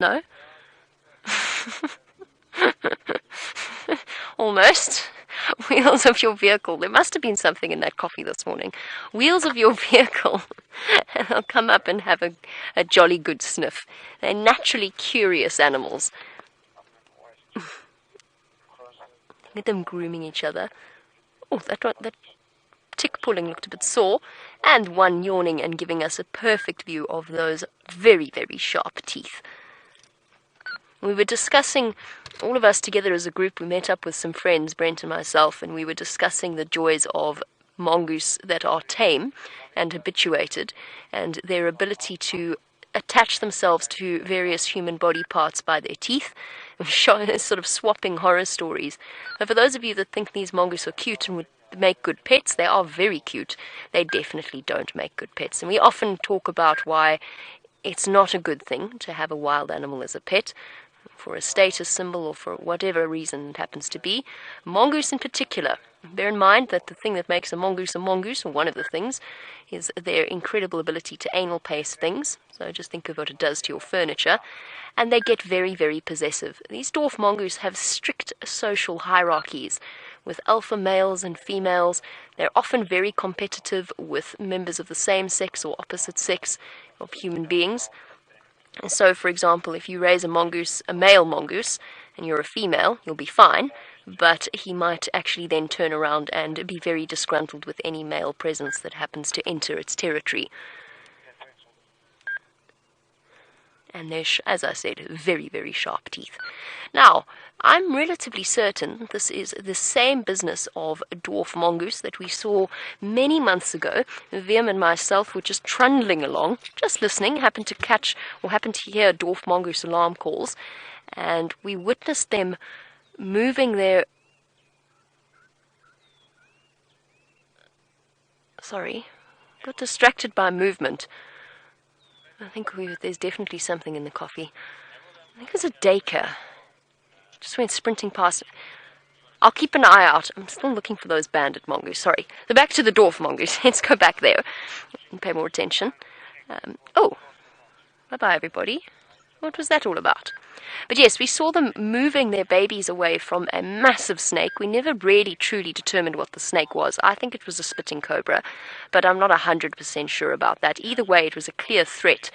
No? Almost. Wheels of your vehicle. There must have been something in that coffee this morning. Wheels of your vehicle. And they'll come up and have a jolly good sniff. They're naturally curious animals. Look at them grooming each other. Oh, that tick pulling looked a bit sore. And one yawning and giving us a perfect view of those very, very sharp teeth. We were discussing, all of us together as a group, we met up with some friends, Brent and myself, and we were discussing the joys of mongoose that are tame and habituated, and their ability to attach themselves to various human body parts by their teeth, sort of swapping horror stories. And for those of you that think these mongoose are cute and would make good pets, they are very cute. They definitely don't make good pets. And we often talk about why it's not a good thing to have a wild animal as a pet, for a status symbol or for whatever reason it happens to be. Mongoose in particular. Bear in mind that the thing that makes a mongoose, or one of the things, is their incredible ability to anal pace things. So just think of what it does to your furniture. And they get very, very possessive. These dwarf mongoose have strict social hierarchies with alpha males and females. They're often very competitive with members of the same sex or opposite sex of human beings. So, for example, if you raise a male mongoose, and you're a female, you'll be fine, but he might actually then turn around and be very disgruntled with any male presence that happens to enter its territory. And they're, as I said, very, very sharp teeth. Now, I'm relatively certain this is the same business of a dwarf mongoose that we saw many months ago. Viam and myself were just trundling along, just listening, happened to hear dwarf mongoose alarm calls, and we witnessed them moving their... Sorry, got distracted by movement. I think there's definitely something in the coffee. I think it's a dacre. Just went sprinting past. I'll keep an eye out. I'm still looking for those banded mongoose. Sorry. So back to the dwarf mongoose. Let's go back there and pay more attention. Bye-bye, everybody. What was that all about? But yes, we saw them moving their babies away from a massive snake. We never really truly determined what the snake was. I think it was a spitting cobra, but I'm not 100% sure about that. Either way, it was a clear threat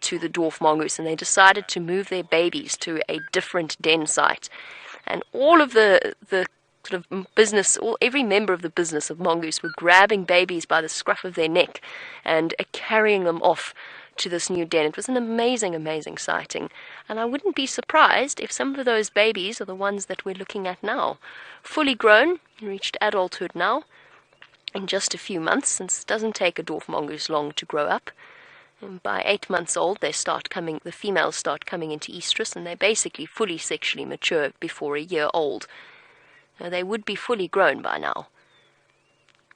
to the dwarf mongoose, and they decided to move their babies to a different den site. And all of the sort of business, every member of the business of mongoose were grabbing babies by the scruff of their neck and carrying them off to this new den. It was an amazing, amazing sighting, and I wouldn't be surprised if some of those babies are the ones that we're looking at now. Fully grown, reached adulthood now, in just a few months, since it doesn't take a dwarf mongoose long to grow up. And by 8 months old, the females start coming into estrus, and they're basically fully sexually mature before a year old. Now, they would be fully grown by now.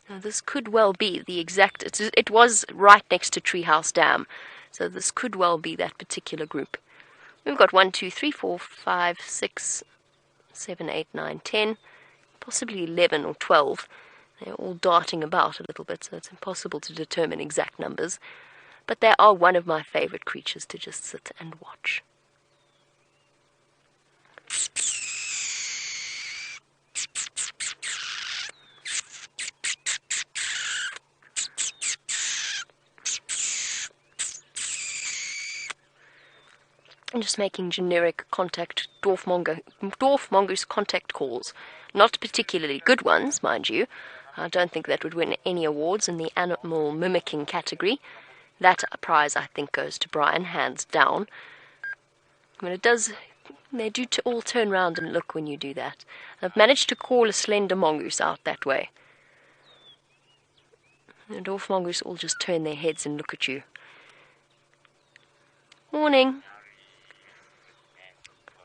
Now, this could well be the exact... It was right next to Treehouse Dam, so this could well be that particular group. We've got 1, 2, 3, 4, 5, 6, 7, 8, 9, 10, possibly 11 or 12. They're all darting about a little bit, so it's impossible to determine exact numbers. But they are one of my favorite creatures to just sit and watch. I'm just making generic dwarf mongoose contact calls. Not particularly good ones, mind you. I don't think that would win any awards in the animal mimicking category. That prize, I think, goes to Brian, hands down. But they do all turn round and look when you do that. I've managed to call a slender mongoose out that way. The dwarf mongoose all just turn their heads and look at you. Morning.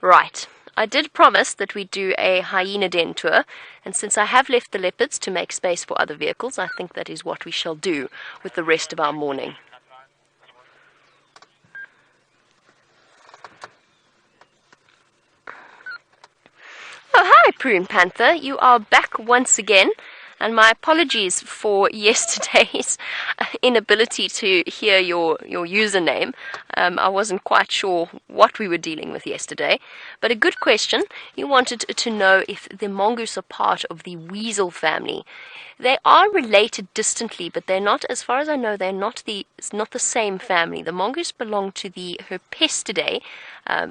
Right, I did promise that we'd do a hyena den tour, and since I have left the leopards to make space for other vehicles, I think that is what we shall do with the rest of our morning. Oh, hi, Prune Panther. You are back once again. And my apologies for yesterday's inability to hear your username. I wasn't quite sure what we were dealing with yesterday. But a good question. You wanted to know if the mongoose are part of the weasel family. They are related distantly, but they're not, as far as I know, it's not the same family. The mongoose belong to the Herpestidae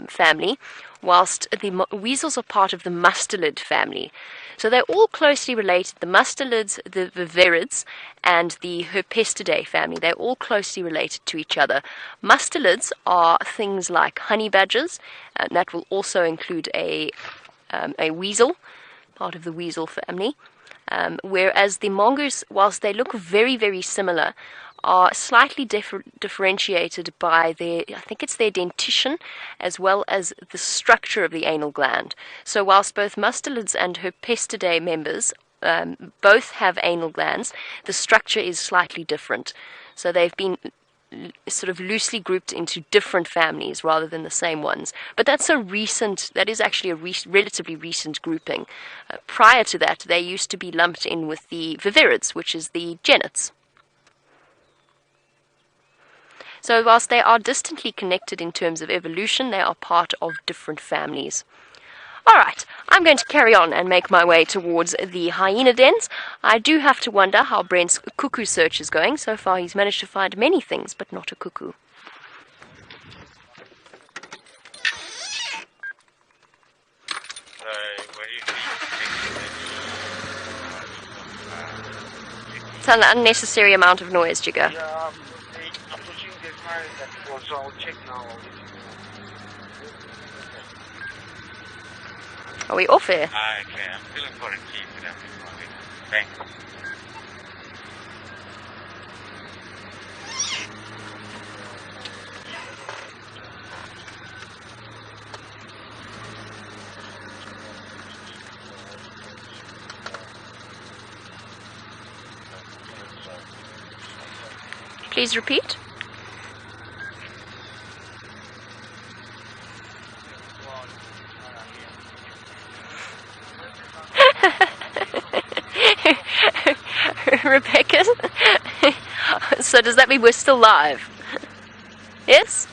family, whilst the weasels are part of the mustelid family. So they're all closely related. The mustelids, the viverids, and the Herpestidae family, they're all closely related to each other. Mustelids are things like honey badgers, and that will also include a weasel, part of the weasel family. Whereas the mongoose, whilst they look very, very similar, are slightly differentiated by I think it's their dentition, as well as the structure of the anal gland. So whilst both mustelids and Herpestidae members both have anal glands, the structure is slightly different. So they've been sort of loosely grouped into different families rather than the same ones. But that is actually a relatively recent grouping. Prior to that, they used to be lumped in with the viverids, which is the genets. So whilst they are distantly connected in terms of evolution, they are part of different families. Alright, I'm going to carry on and make my way towards the hyena dens. I do have to wonder how Brent's cuckoo search is going. So far he's managed to find many things, but not a cuckoo. It's an unnecessary amount of noise, Jigga. Yeah, approaching the car that was all check now. Are we off here? Okay, I'm feeling for a key for them. Thanks. Please repeat. Rebecca? So does that mean we're still live? Yes?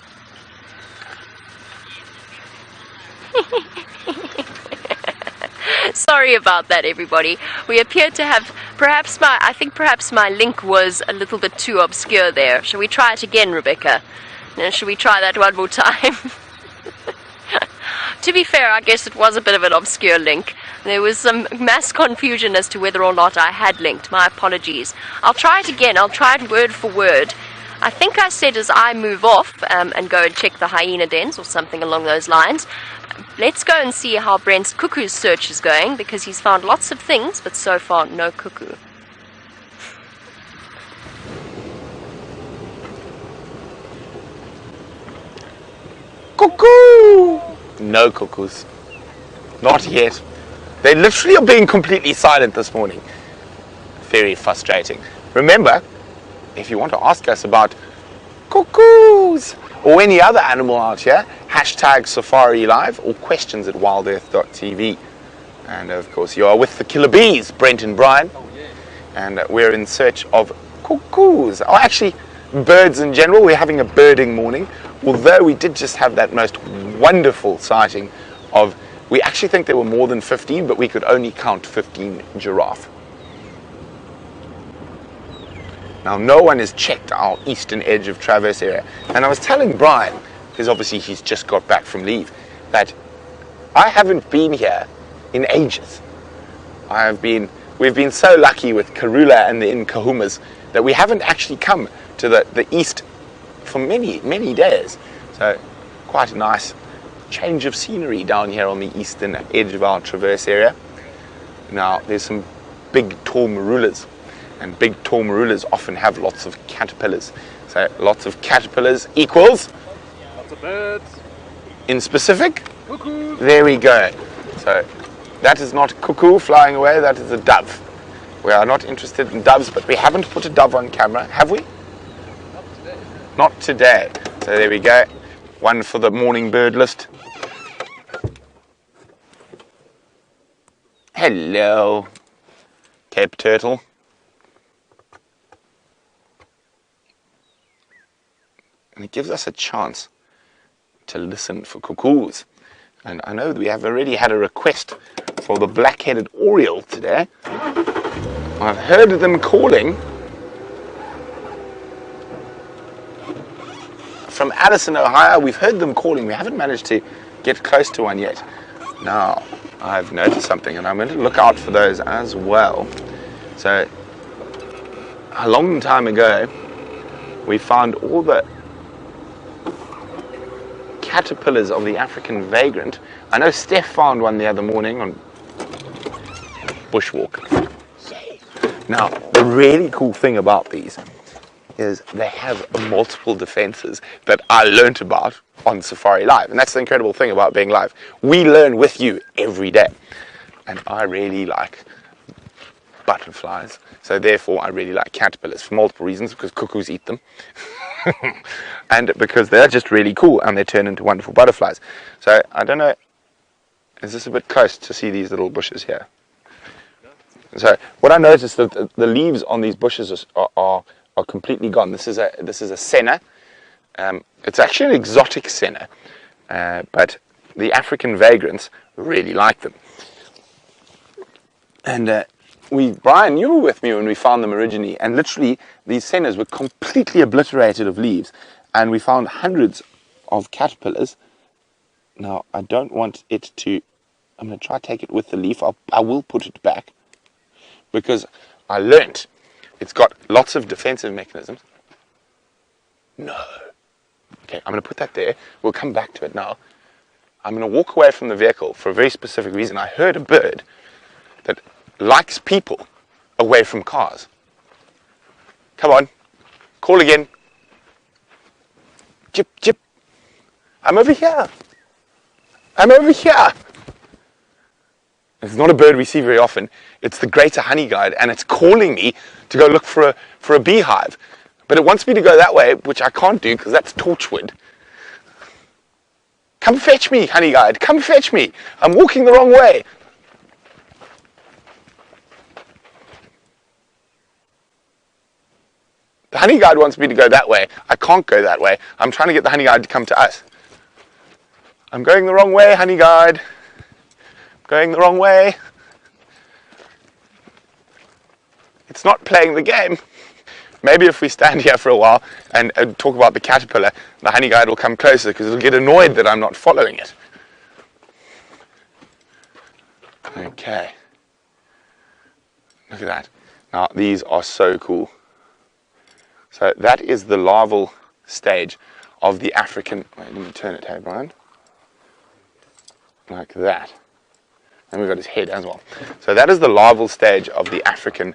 Sorry about that, everybody. We appear to have perhaps my link was a little bit too obscure there. Shall we try it again, Rebecca? Shall we try that one more time? To be fair, I guess it was a bit of an obscure link. There was some mass confusion as to whether or not I had linked. My apologies. I'll try it again. I'll try it word for word. I think I said as I move off and go and check the hyena dens or something along those lines. Let's go and see how Brent's cuckoo search is going, because he's found lots of things, but so far no cuckoo. Cuckoo! No cuckoos. Not yet. They literally are being completely silent this morning. Very frustrating. Remember, if you want to ask us about cuckoos or any other animal out here, hashtag Safari Live or questions at WildEarthTV. And of course, you are with the killer bees, Brent and Brian. Oh, yeah. And we're in search of cuckoos. Or actually, birds in general. We're having a birding morning. Although we did just have that most wonderful sighting of, we actually think there were more than 15, but we could only count 15 giraffe. Now, no one has checked our eastern edge of Traverse area. And I was telling Brian, because obviously he's just got back from leave, that I haven't been here in ages. We've been so lucky with Karula and the Nkahumas that we haven't actually come to the east for many, many days. So quite a nice change of scenery down here on the eastern edge of our Traverse area. Now, there's some big tall marulas, and big tall marulas often have lots of caterpillars. So lots of caterpillars equals Lots of birds. in specific. Cuckoo. There we go. So that is not a cuckoo flying away, that is a dove. We are not interested in doves, but we haven't put a dove on camera, have we? Not today. So there we go. One for the morning bird list. Hello. Cape turtle. And it gives us a chance to listen for cuckoos. And I know that we have already had a request for the black-headed oriole today. I've heard them calling from Addison, Ohio. We've heard them calling. We haven't managed to get close to one yet. Now, I've noticed something, and I'm going to look out for those as well. So, a long time ago, we found all the caterpillars of the African vagrant. I know Steph found one the other morning on bushwalk. Now, the really cool thing about these is they have multiple defenses that I learnt about on Safari Live. And that's the incredible thing about being live. We learn with you every day. And I really like butterflies. So therefore, I really like caterpillars for multiple reasons, because cuckoos eat them. And because they're just really cool and they turn into wonderful butterflies. So I don't know, is this a bit close to see these little bushes here? So what I noticed that the leaves on these bushes are completely gone. This is a senna. It's actually an exotic senna, but the African vagrants really like them. And Brian, you were with me when we found them originally, and literally these sennas were completely obliterated of leaves, and we found hundreds of caterpillars. Now, I don't want it to, I'm going to try to take it with the leaf. I will put it back, because I learnt it's got lots of defensive mechanisms. No. Okay, I'm going to put that there. We'll come back to it now. I'm going to walk away from the vehicle for a very specific reason. I heard a bird that likes people away from cars. Come on, call again. Chip, chip. I'm over here. I'm over here. It's not a bird we see very often. It's the greater honeyguide, and it's calling me to go look for a beehive. But it wants me to go that way, which I can't do because that's torchwood. Come fetch me, honeyguide. Come fetch me. I'm walking the wrong way. The honeyguide wants me to go that way. I can't go that way. I'm trying to get the honeyguide to come to us. I'm going the wrong way, honeyguide. Going the wrong way. It's not playing the game. Maybe if we stand here for a while and talk about the caterpillar, the honeyguide will come closer because it'll get annoyed that I'm not following it. Okay. Look at that. Now, these are so cool. So that is the larval stage of the African... Wait, let me turn it, hey, Brian. Like that. And we've got his head as well. So that is the larval stage of the African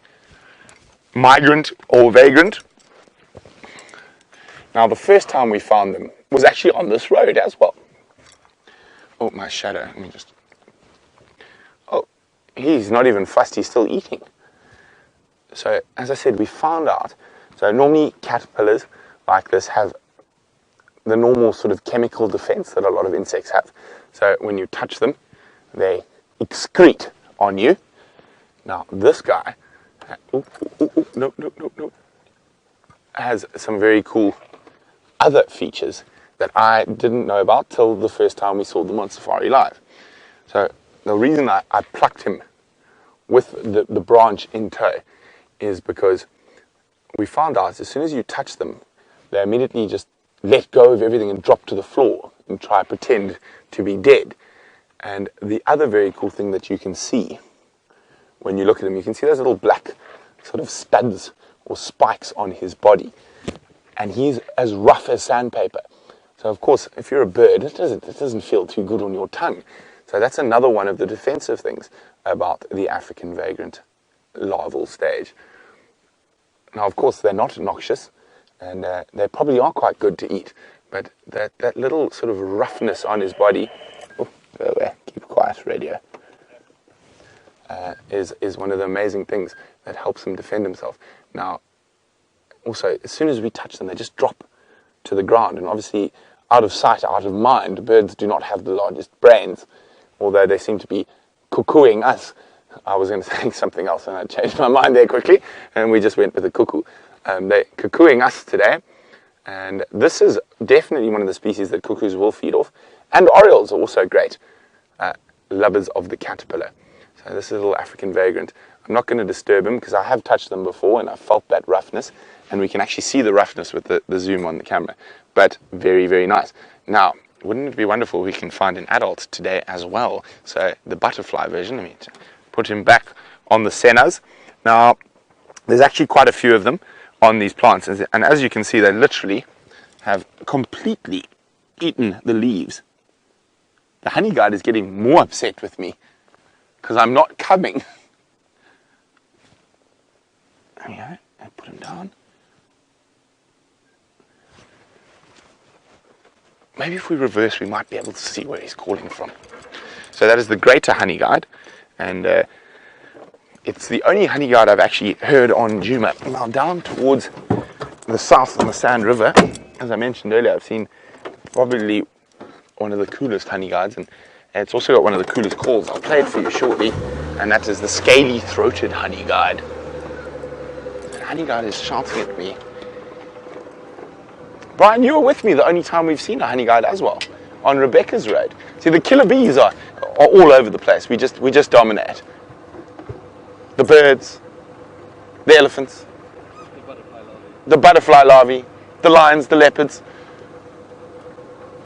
migrant or vagrant. Now, the first time we found them was actually on this road as well. Oh, my shadow. Let me just... Oh, he's not even fussed. He's still eating. So, as I said, we found out. So normally caterpillars like this have the normal sort of chemical defense that a lot of insects have. So when you touch them, they excrete on you. Now this guy, no, has some very cool other features that I didn't know about till the first time we saw them on Safari Live. So the reason I plucked him with the branch in tow is because we found out as soon as you touch them, they immediately just let go of everything and drop to the floor and try to pretend to be dead. And the other very cool thing that you can see when you look at him, you can see those little black sort of studs or spikes on his body. And he's as rough as sandpaper. So of course, if you're a bird, it doesn't feel too good on your tongue. So that's another one of the defensive things about the African vagrant larval stage. Now, of course, they're not noxious, and they probably are quite good to eat. But that little sort of roughness on his body, oh, go away, keep quiet, radio, is one of the amazing things that helps him defend himself. Now, also, as soon as we touch them, they just drop to the ground. And obviously, out of sight, out of mind, birds do not have the largest brains, although they seem to be cuckooing us I was going to say something else and I changed my mind there quickly, and we just went with the cuckoo. They're cuckooing us today, and this is definitely one of the species that cuckoos will feed off, and orioles are also great lovers of the caterpillar. So this is a little African vagrant. I'm not going to disturb him because I have touched them before and I felt that roughness, and we can actually see the roughness with the zoom on the camera, but very, very nice. Now, wouldn't it be wonderful if we can find an adult today as well? So the butterfly version, let me put him back on the centers. Now, there's actually quite a few of them on these plants, and as you can see, they literally have completely eaten the leaves. The honeyguide is getting more upset with me because I'm not coming. There we go, I put him down. Maybe if we reverse, we might be able to see where he's calling from. So that is the greater honeyguide, and it's the only honeyguide I've actually heard on Djuma. Now down towards the south on the Sand River, as I mentioned earlier, I've seen probably one of the coolest honeyguides, and it's also got one of the coolest calls. I'll play it for you shortly, and that is the scaly-throated honeyguide. The honeyguide is shouting at me. Brian, you were with me the only time we've seen a honeyguide as well, on Rebecca's Road. See, the killer bees are all over the place. We just dominate. The birds, the elephants, the butterfly larvae, the lions, the leopards.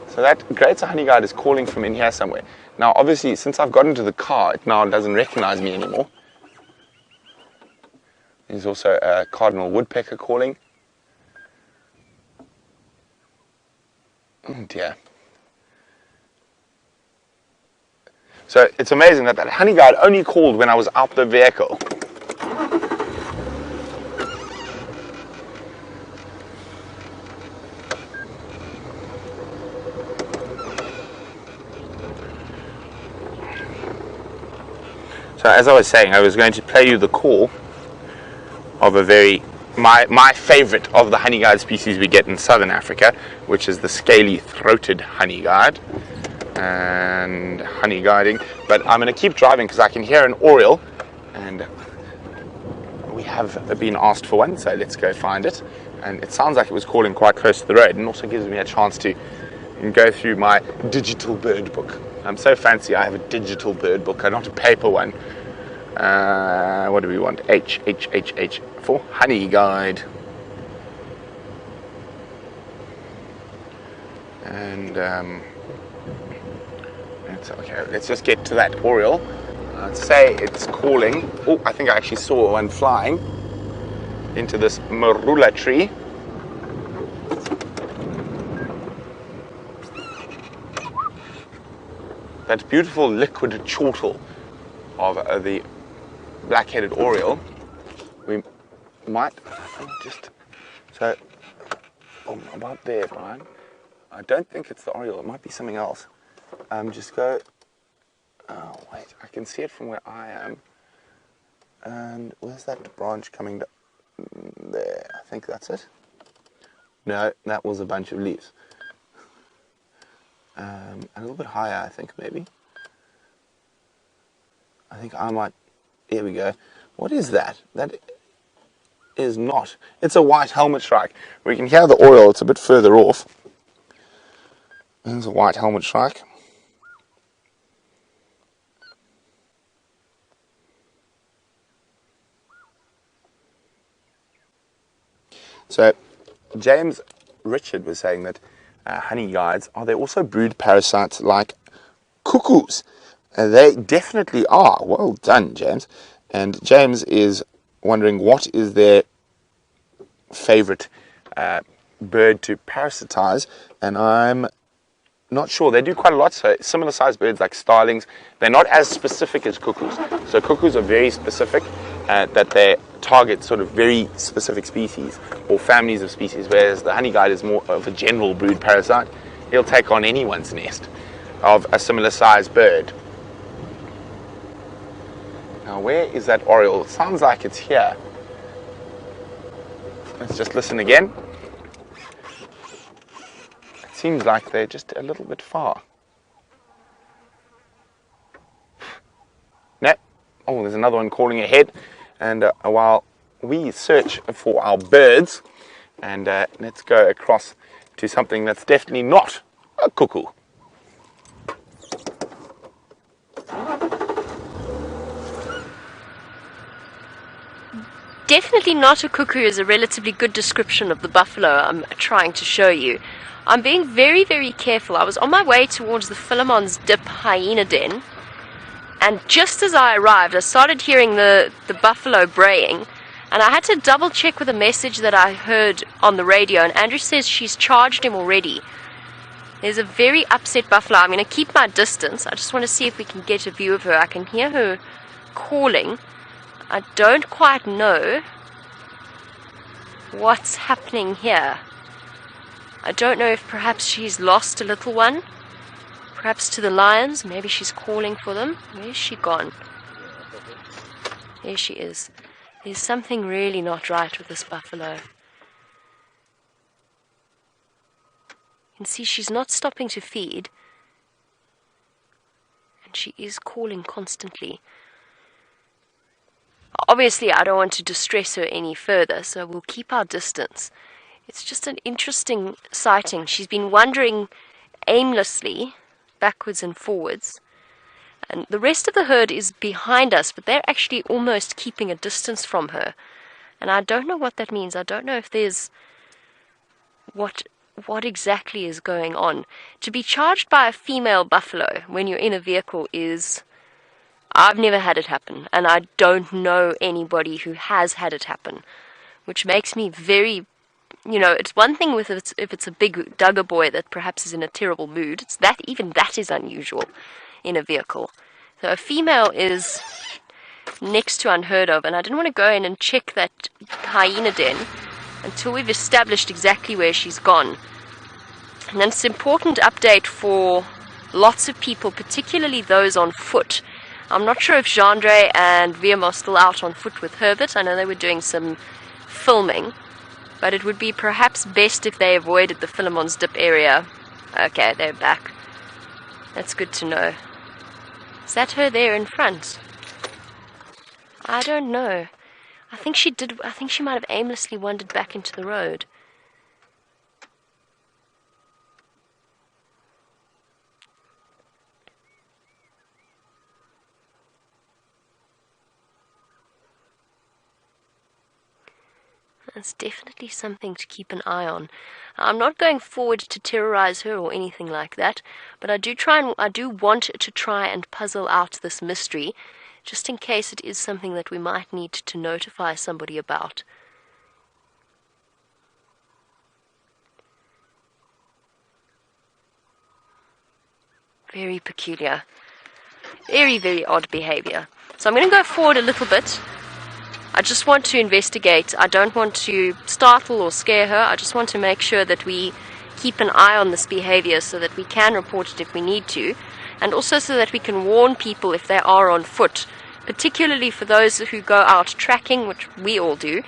So that greater honeyguide is calling from in here somewhere. Now, obviously, since I've got into the car, it now doesn't recognize me anymore. There's also a cardinal woodpecker calling. Oh dear. So it's amazing that honeyguide only called when I was out the vehicle. So as I was saying, I was going to play you the call of my favorite of the honeyguide species we get in southern Africa, which is the scaly-throated honeyguide. And honeyguiding, but I'm going to keep driving because I can hear an oriole, and we have been asked for one, so let's go find it. And it sounds like it was calling quite close to the road, and also gives me a chance to go through my digital bird book. I'm so fancy, I have a digital bird book, not a paper one. What do we want? H for Honeyguide. And okay, let's just get to that oriole. I'd say it's calling. Oh, I think I actually saw one flying into this marula tree. That beautiful liquid chortle of the black-headed oriole. We might just about there, Brian. I don't think it's the oriole. It might be something else. Just go. Oh wait, I can see it from where I am. And where's that branch coming down? There. I think that's it. No, that was a bunch of leaves. A little bit higher, I think, maybe. I think I might. Here we go. What is that? That is not. It's a white helmet shrike. We can hear the oriole. It's a bit further off. There's a white helmet shrike. So, James Richard was saying that honeyguides, are they also brood parasites like cuckoos? They definitely are. Well done, James. And James is wondering what is their favorite bird to parasitize, and I'm not sure. They do quite a lot. So similar sized birds like starlings, they're not as specific as cuckoos. So cuckoos are very specific, that they target sort of very specific species or families of species, whereas the honeyguide is more of a general brood parasite. He'll take on anyone's nest of a similar sized bird. Now where is that oriole? It sounds like it's here. Let's just listen again. It seems like they're just a little bit far. No, Oh, there's another one calling ahead. And while we search for our birds, and let's go across to something that's definitely not a cuckoo. Definitely not a cuckoo is a relatively good description of the buffalo I'm trying to show you. I'm being very, very careful. I was on my way towards the Philemon's Dip hyena den, and just as I arrived, I started hearing the buffalo braying, and I had to double check with a message that I heard on the radio, and Andrew says she's charged him already. There's a very upset buffalo. I'm going to keep my distance. I just want to see if we can get a view of her. I can hear her calling. I don't quite know what's happening here. I don't know if perhaps she's lost a little one. Perhaps to the lions. Maybe she's calling for them. Where's she gone? There she is. There's something really not right with this buffalo. You can see she's not stopping to feed. And she is calling constantly. Obviously, I don't want to distress her any further, so we'll keep our distance. It's just an interesting sighting. She's been wandering aimlessly, backwards and forwards. And the rest of the herd is behind us, but they're actually almost keeping a distance from her. And I don't know what that means. I don't know if there's what exactly is going on. To be charged by a female buffalo when you're in a vehicle is... I've never had it happen, and I don't know anybody who has had it happen, which makes me very, it's one thing with if it's a big Duggar boy that perhaps is in a terrible mood. Even that is unusual in a vehicle. So a female is next to unheard of, and I didn't want to go in and check that hyena den until we've established exactly where she's gone. And it's an important update for lots of people, particularly those on foot. I'm not sure if Gendre and Wiem are still out on foot with Herbert. I know they were doing some filming, but it would be perhaps best if they avoided the Philemon's Dip area. Okay, they're back. That's good to know. Is that her there in front? I don't know. I think she might have aimlessly wandered back into the road. It's definitely something to keep an eye on. I'm not going forward to terrorize her or anything like that, but I do want to try and puzzle out this mystery, just in case it is something that we might need to notify somebody about. Very peculiar. Very, very odd behavior. So I'm going to go forward a little bit. I just want to investigate. I don't want to startle or scare her. I just want to make sure that we keep an eye on this behavior so that we can report it if we need to, and also so that we can warn people if they are on foot, particularly for those who go out tracking, which we all do.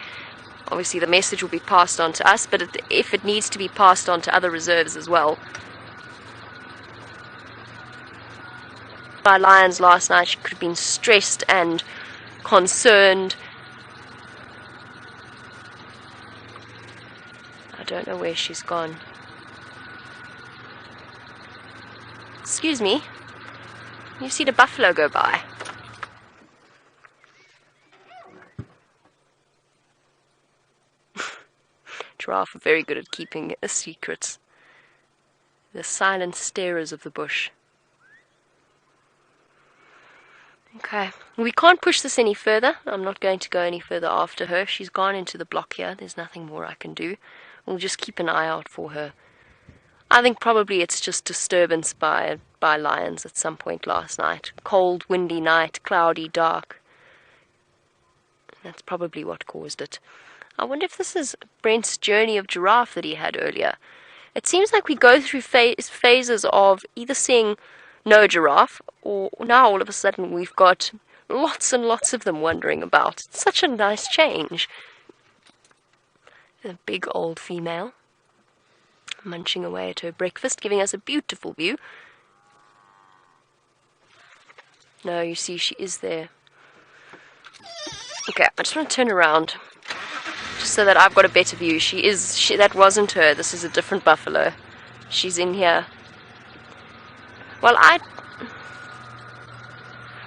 Obviously the message will be passed on to us, but if it needs to be passed on to other reserves as well. By lions last night, she could have been stressed and concerned. I don't know where she's gone. Excuse me. You see the buffalo go by? Giraffe are very good at keeping a secret. The silent starers of the bush. Okay, we can't push this any further. I'm not going to go any further after her. She's gone into the block here. There's nothing more I can do. We'll just keep an eye out for her. I think probably it's just disturbance by lions at some point last night. Cold, windy night, cloudy, dark. That's probably what caused it. I wonder if this is Brent's journey of giraffe that he had earlier. It seems like we go through phases of either seeing no giraffe, or now all of a sudden we've got lots and lots of them wandering about. It's such a nice change. A big old female, munching away at her breakfast, giving us a beautiful view. No, you see, she is there. Okay, I just want to turn around just so that I've got a better view. That wasn't her. This is a different buffalo. She's in here. Well,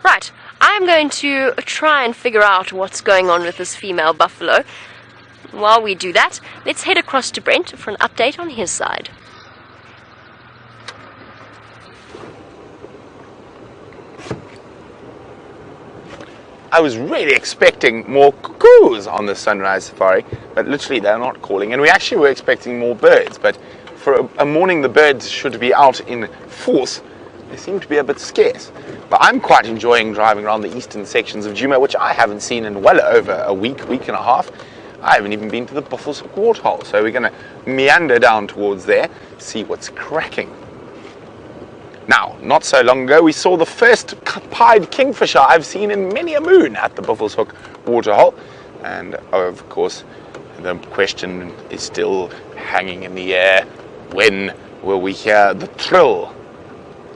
Right, I'm going to try and figure out what's going on with this female buffalo. While we do that, let's head across to Brent for an update on his side. I was really expecting more cuckoos on the sunrise safari, but literally they're not calling. And we actually were expecting more birds, but for a morning the birds should be out in force. They seem to be a bit scarce. But I'm quite enjoying driving around the eastern sections of Djuma, which I haven't seen in well over a week and a half. I haven't even been to the Buffalo's waterhole, so we're going to meander down towards there, see what's cracking. Now, not so long ago, we saw the first pied kingfisher I've seen in many a moon at the Buffalo's Hook waterhole. And, of course, the question is still hanging in the air. When will we hear the trill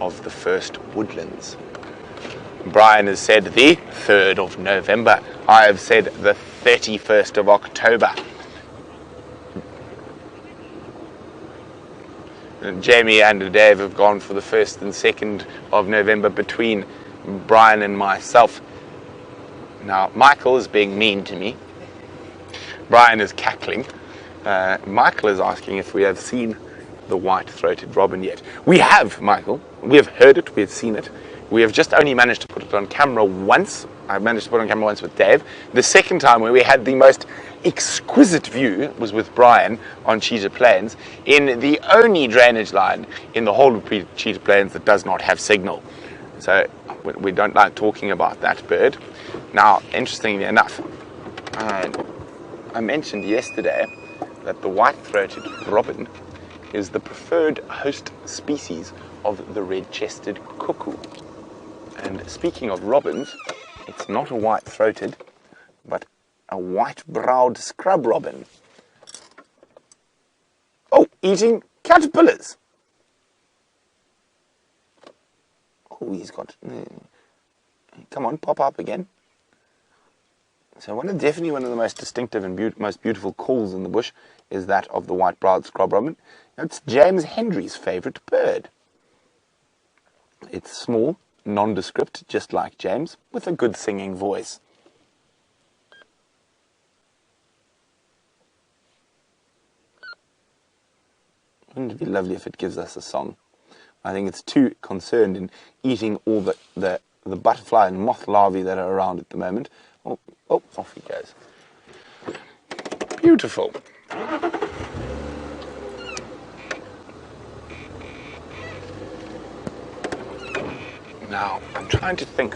of the first woodlands? Brian has said the 3rd of November. I have said the 31st of October. And Jamie and Dave have gone for the 1st and 2nd of November between Brian and myself. Now, Michael is being mean to me. Brian is cackling. Michael is asking if we have seen the white-throated robin yet. We have, Michael. We have heard it. We have seen it. We have just only managed to put it on camera once. I've managed to put it on camera once with Dave. The second time where we had the most exquisite view was with Brian on Cheetah Plains in the only drainage line in the whole of Cheetah Plains that does not have signal. So we don't like talking about that bird. Now, interestingly enough, I mentioned yesterday that the white-throated robin is the preferred host species of the red-chested cuckoo. And speaking of robins, it's not a white-throated, but a white-browed scrub robin. Oh, eating caterpillars. Oh, he's got... Come on, pop up again. So definitely one of the most distinctive and most beautiful calls in the bush is that of the white-browed scrub robin. It's James Hendry's favourite bird. It's small, nondescript, just like James, with a good singing voice. Wouldn't it be lovely if it gives us a song? I think it's too concerned in eating all the butterfly and moth larvae that are around at the moment. Oh, off he goes. Beautiful. Now, I'm trying to think,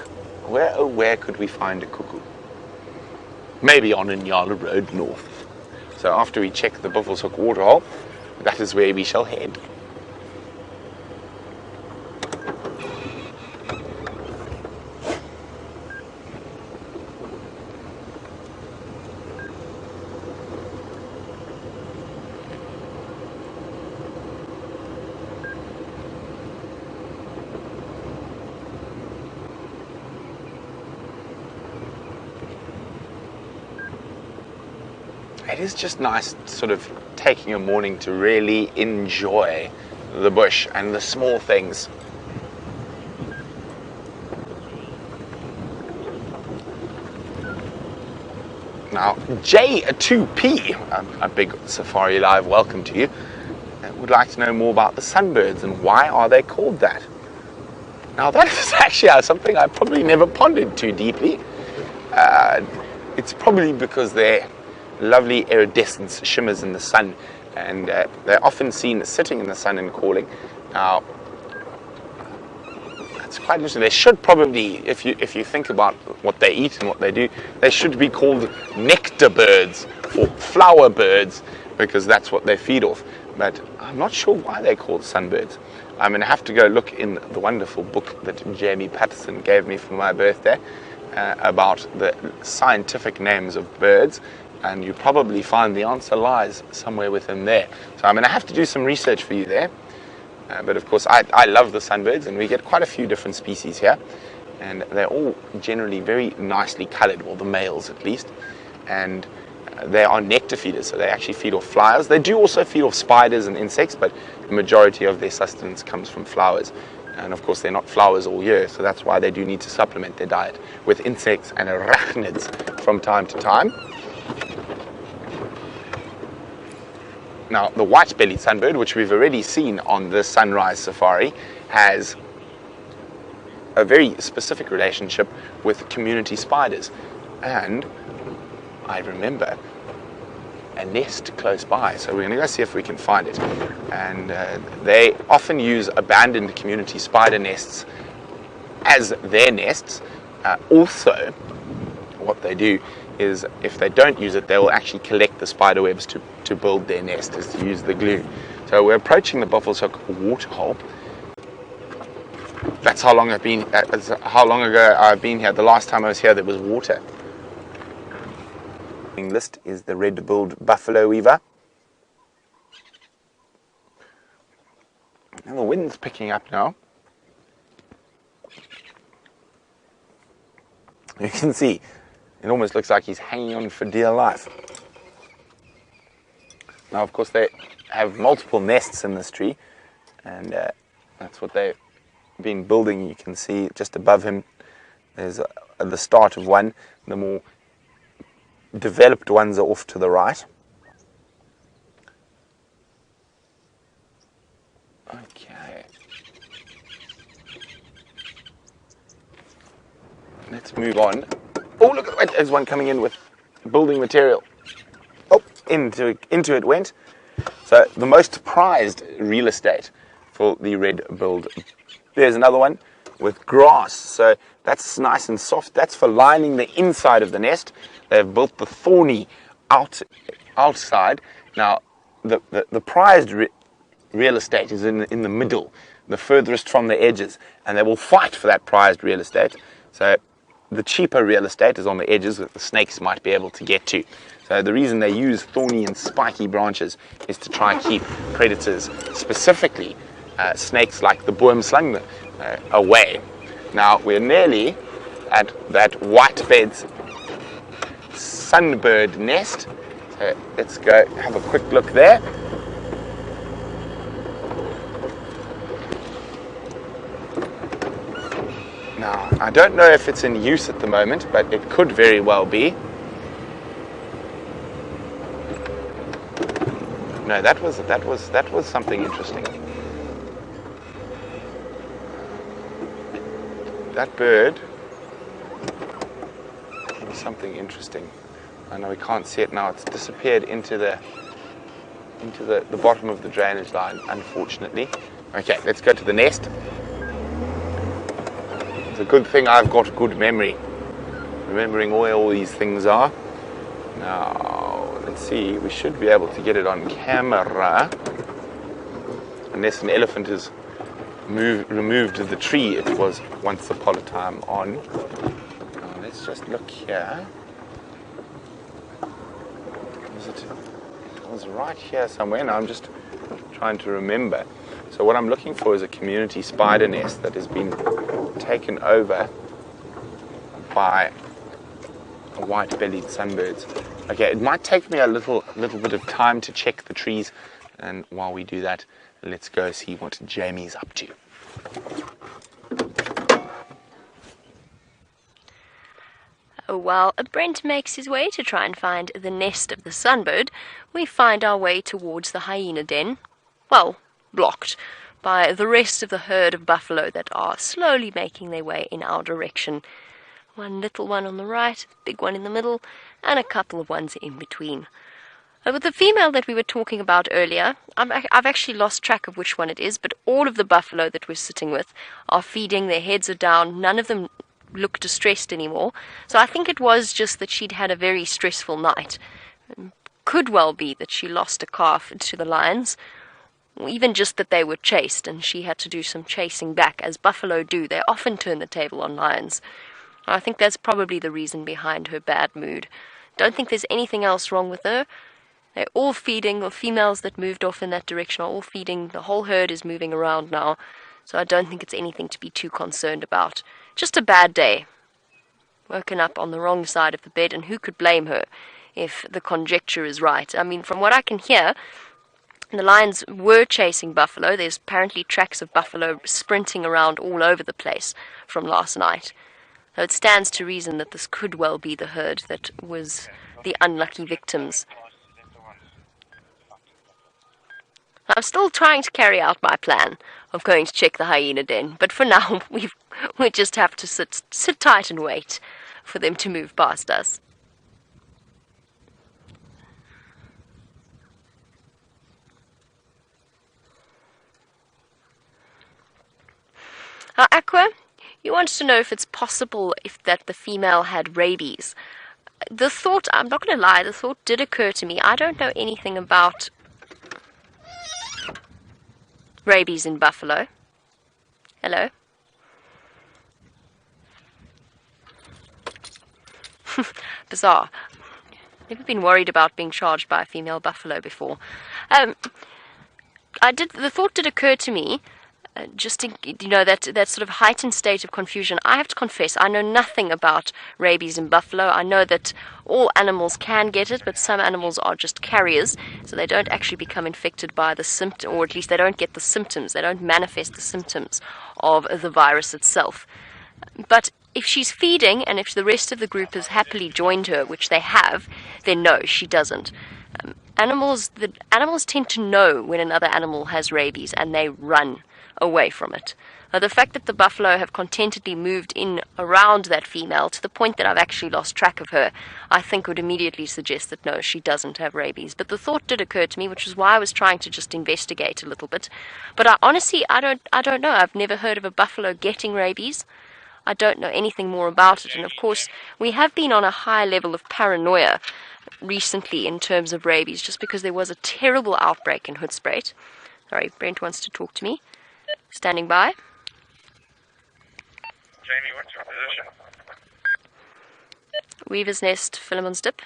where could we find a cuckoo? Maybe on Inyala Road North. So after we check the Buffalo's Hook waterhole, that is where we shall head. It is just nice sort of taking a morning to really enjoy the bush and the small things. Now, J2P, a big Safari Live welcome to you, would like to know more about the sunbirds and why are they called that. Now, that is actually something I probably never pondered too deeply. It's probably because they're lovely iridescence shimmers in the sun, and they're often seen sitting in the sun and calling. Now, it's quite interesting. They should probably, if you think about what they eat and what they do, they should be called nectar birds or flower birds, because that's what they feed off. But I'm not sure why they're called sunbirds. I'm going to have to go look in the wonderful book that Jamie Patterson gave me for my birthday about the scientific names of birds. And you probably find the answer lies somewhere within there. So I'm going to have to do some research for you there. But of course, I love the sunbirds, and we get quite a few different species here. and they're all generally very nicely colored, well, the males at least, and they are nectar feeders, so they actually feed off flowers. They do also feed off spiders and insects, but the majority of their sustenance comes from flowers. And of course, they're not flowers all year, so that's why they do need to supplement their diet with insects and arachnids from time to time. Now, the white-bellied sunbird, which we've already seen on the sunrise safari, has a very specific relationship with community spiders. And I remember a nest close by, so we're going to go see if we can find it. And they often use abandoned community spider nests as their nests. Also, what they do is, if they don't use it, they will actually collect the spider webs to build their nest, is to use the glue. So we're approaching the Buffalo's Hook waterhole. That's how long I've been. How long ago I've been here. The last time I was here, there was water. List is the red-billed buffalo weaver. And the wind's picking up now. You can see it almost looks like he's hanging on for dear life. Now, of course, they have multiple nests in this tree, and that's what they've been building. You can see just above him there's the start of one. The more developed ones are off to the right. Okay. Let's move on. Oh, look, there's one coming in with building material. Oh, into it went. So the most prized real estate for the red-billed. There's another one with grass. So that's nice and soft. That's for lining the inside of the nest. They've built the thorny outside. Now, the prized real estate is in the middle, the furthest from the edges, and they will fight for that prized real estate. So the cheaper real estate is on the edges that the snakes might be able to get to. So the reason they use thorny and spiky branches is to try and keep predators, specifically snakes like the boomslang, away. Now, we're nearly at that white-bellied sunbird nest. So let's go have a quick look there. Now, I don't know if it's in use at the moment, but it could very well be. No, that was something interesting. That bird was something interesting. I know we can't see it now. It's disappeared into the bottom of the drainage line, unfortunately. Okay, let's go to the nest. It's a good thing I've got good memory, remembering where all these things are. Now, let's see. We should be able to get it on camera, unless an elephant is removed the tree it was once upon a time on. Now, let's just look here. It was right here somewhere. Now I'm just trying to remember. So what I'm looking for is a community spider nest that has been taken over by white-bellied sunbirds. Okay, it might take me a little bit of time to check the trees, and while we do that, let's go see what Jamie's up to. While Brent makes his way to try and find the nest of the sunbird, we find our way towards the hyena den. Well, blocked by the rest of the herd of buffalo that are slowly making their way in our direction. One little one on the right, big one in the middle, and a couple of ones in between. With the female that we were talking about earlier, I've actually lost track of which one it is, but all of the buffalo that we're sitting with are feeding, their heads are down, none of them look distressed anymore. So I think it was just that she'd had a very stressful night. Could well be that she lost a calf to the lions, or even just that they were chased and she had to do some chasing back. As buffalo do, they often turn the table on lions. I think that's probably the reason behind her bad mood. Don't think there's anything else wrong with her. They're all feeding. The females that moved off in that direction are all feeding. The whole herd is moving around now. so I don't think it's anything to be too concerned about. Just a bad day. Woken up on the wrong side of the bed, and who could blame her if the conjecture is right? I mean, from what I can hear, the lions were chasing buffalo. There's apparently tracks of buffalo sprinting around all over the place from last night. So it stands to reason that this could well be the herd that was the unlucky victims. I'm still trying to carry out my plan of going to check the hyena den, but for now we just have to sit tight and wait for them to move past us. Aqua, you wanted to know if it's possible that the female had rabies. The thought, I'm not going to lie, the thought did occur to me. I don't know anything about rabies in buffalo. Hello? Bizarre. Never been worried about being charged by a female buffalo before. The thought did occur to me, just in, that sort of heightened state of confusion. I have to confess, I know nothing about rabies in buffalo. I know that all animals can get it, but some animals are just carriers, so they don't actually become infected by the symptom, or at least they don't get the symptoms. They don't manifest the symptoms of the virus itself. But if she's feeding, and if the rest of the group has happily joined her, which they have, then no, she doesn't. Animals tend to know when another animal has rabies, and they run away from it. The fact that the buffalo have contentedly moved in around that female to the point that I've actually lost track of her, I think would immediately suggest that no, she doesn't have rabies. But the thought did occur to me, which is why I was trying to just investigate a little bit. But honestly, I don't know. I've never heard of a buffalo getting rabies. I don't know anything more about it. And of course, we have been on a high level of paranoia recently in terms of rabies, just because there was a terrible outbreak in Hoedspruit. Sorry, Brent wants to talk to me. Standing by. Jamie, what's your position? Weaver's Nest, Philemon's Dip.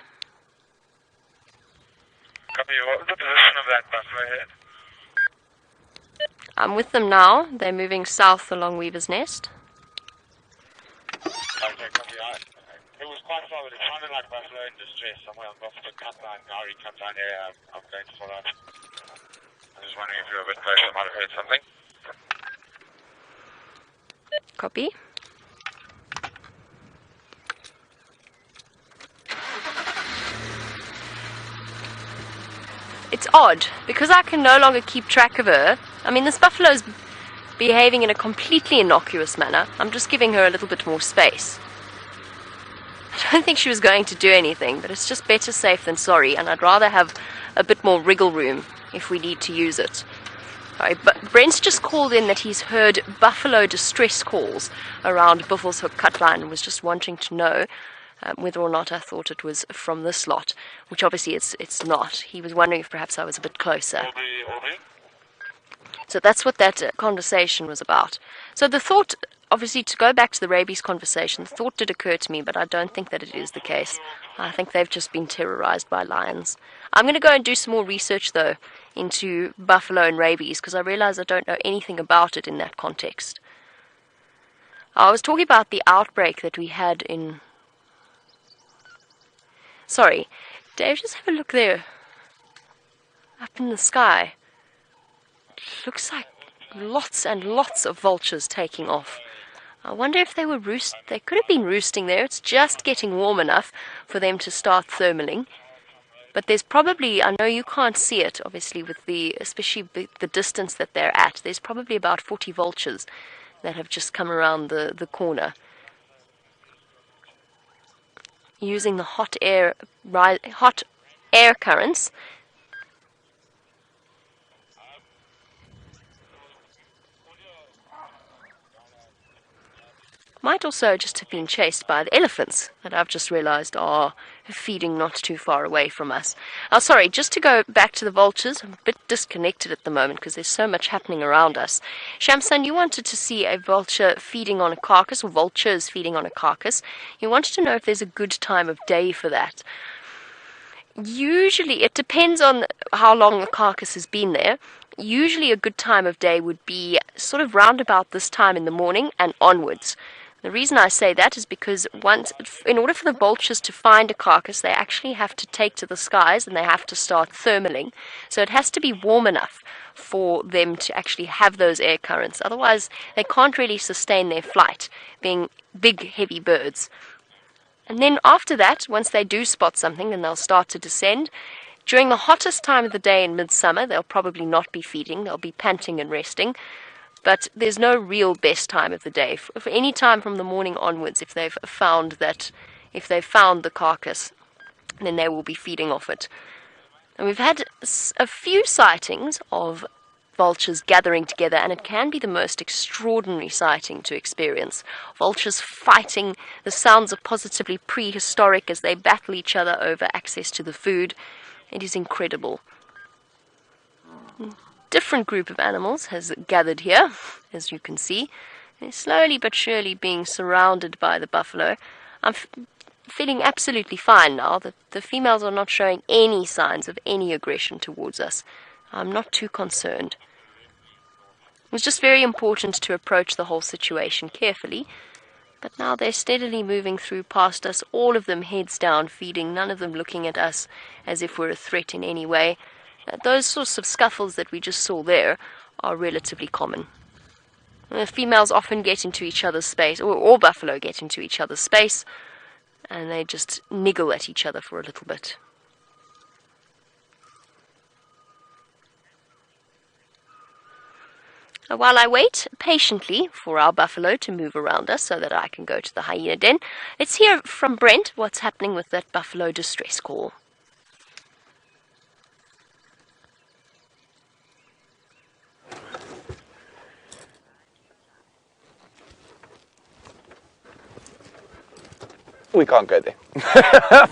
Copy, what was the position of that buffalo head? I'm with them now. They're moving south along Weaver's Nest. Okay, copy, it was quite far, but it sounded like buffalo in distress somewhere on Buffalo Cutline, Gowrie Cutline area. I'm going to follow up. I'm just wondering if you're a bit closer, I might have heard something. Copy. It's odd, because I can no longer keep track of her. I mean, this buffalo's behaving in a completely innocuous manner. I'm just giving her a little bit more space. I don't think she was going to do anything, but it's just better safe than sorry, and I'd rather have a bit more wriggle room if we need to use it. Sorry, but Brent's just called in that he's heard buffalo distress calls around Buffelshoek Cutline and was just wanting to know whether or not I thought it was from this lot, which obviously it's not. He was wondering if perhaps I was a bit closer. So that's what that conversation was about. So the thought, obviously, to go back to the rabies conversation, the thought did occur to me, but I don't think that it is the case. I think they've just been terrorized by lions. I'm going to go and do some more research, though, into buffalo and rabies, because I realize I don't know anything about it in that context. I was talking about the outbreak that we had in... Sorry, Dave, just have a look there. Up in the sky. It looks like lots and lots of vultures taking off. I wonder if they were they could have been roosting there. It's just getting warm enough for them to start thermaling. But there's probably, I know you can't see it, obviously, with especially the distance that they're at. There's probably about 40 vultures that have just come around the corner. Using the hot air currents. Might also just have been chased by the elephants that I've just realized are feeding not too far away from us. Oh, sorry, just to go back to the vultures, I'm a bit disconnected at the moment because there's so much happening around us. Shamsan, you wanted to see a vulture feeding on a carcass, or vultures feeding on a carcass. You wanted to know if there's a good time of day for that. Usually, it depends on how long the carcass has been there. usually a good time of day would be sort of round about this time in the morning and onwards. The reason I say that is because in order for the vultures to find a carcass, they actually have to take to the skies and they have to start thermaling. So it has to be warm enough for them to actually have those air currents. Otherwise, they can't really sustain their flight, being big, heavy birds. And then after that, once they do spot something, then they'll start to descend. During the hottest time of the day in midsummer, they'll probably not be feeding. They'll be panting and resting. But there's no real best time of the day. For any time from the morning onwards, if they've found the carcass, then they will be feeding off it. And we've had a few sightings of vultures gathering together, and it can be the most extraordinary sighting to experience. Vultures fighting, the sounds are positively prehistoric as they battle each other over access to the food. It is incredible. Different group of animals has gathered here, as you can see. They're slowly but surely being surrounded by the buffalo. I'm feeling absolutely fine now. The females are not showing any signs of any aggression towards us. I'm not too concerned. It was just very important to approach the whole situation carefully. But now they're steadily moving through past us, all of them heads down feeding, none of them looking at us as if we're a threat in any way. Those sorts of scuffles that we just saw there are relatively common. The females often get into each other's space, or buffalo get into each other's space, and they just niggle at each other for a little bit. While I wait patiently for our buffalo to move around us so that I can go to the hyena den, let's hear from Brent what's happening with that buffalo distress call. We can't go there.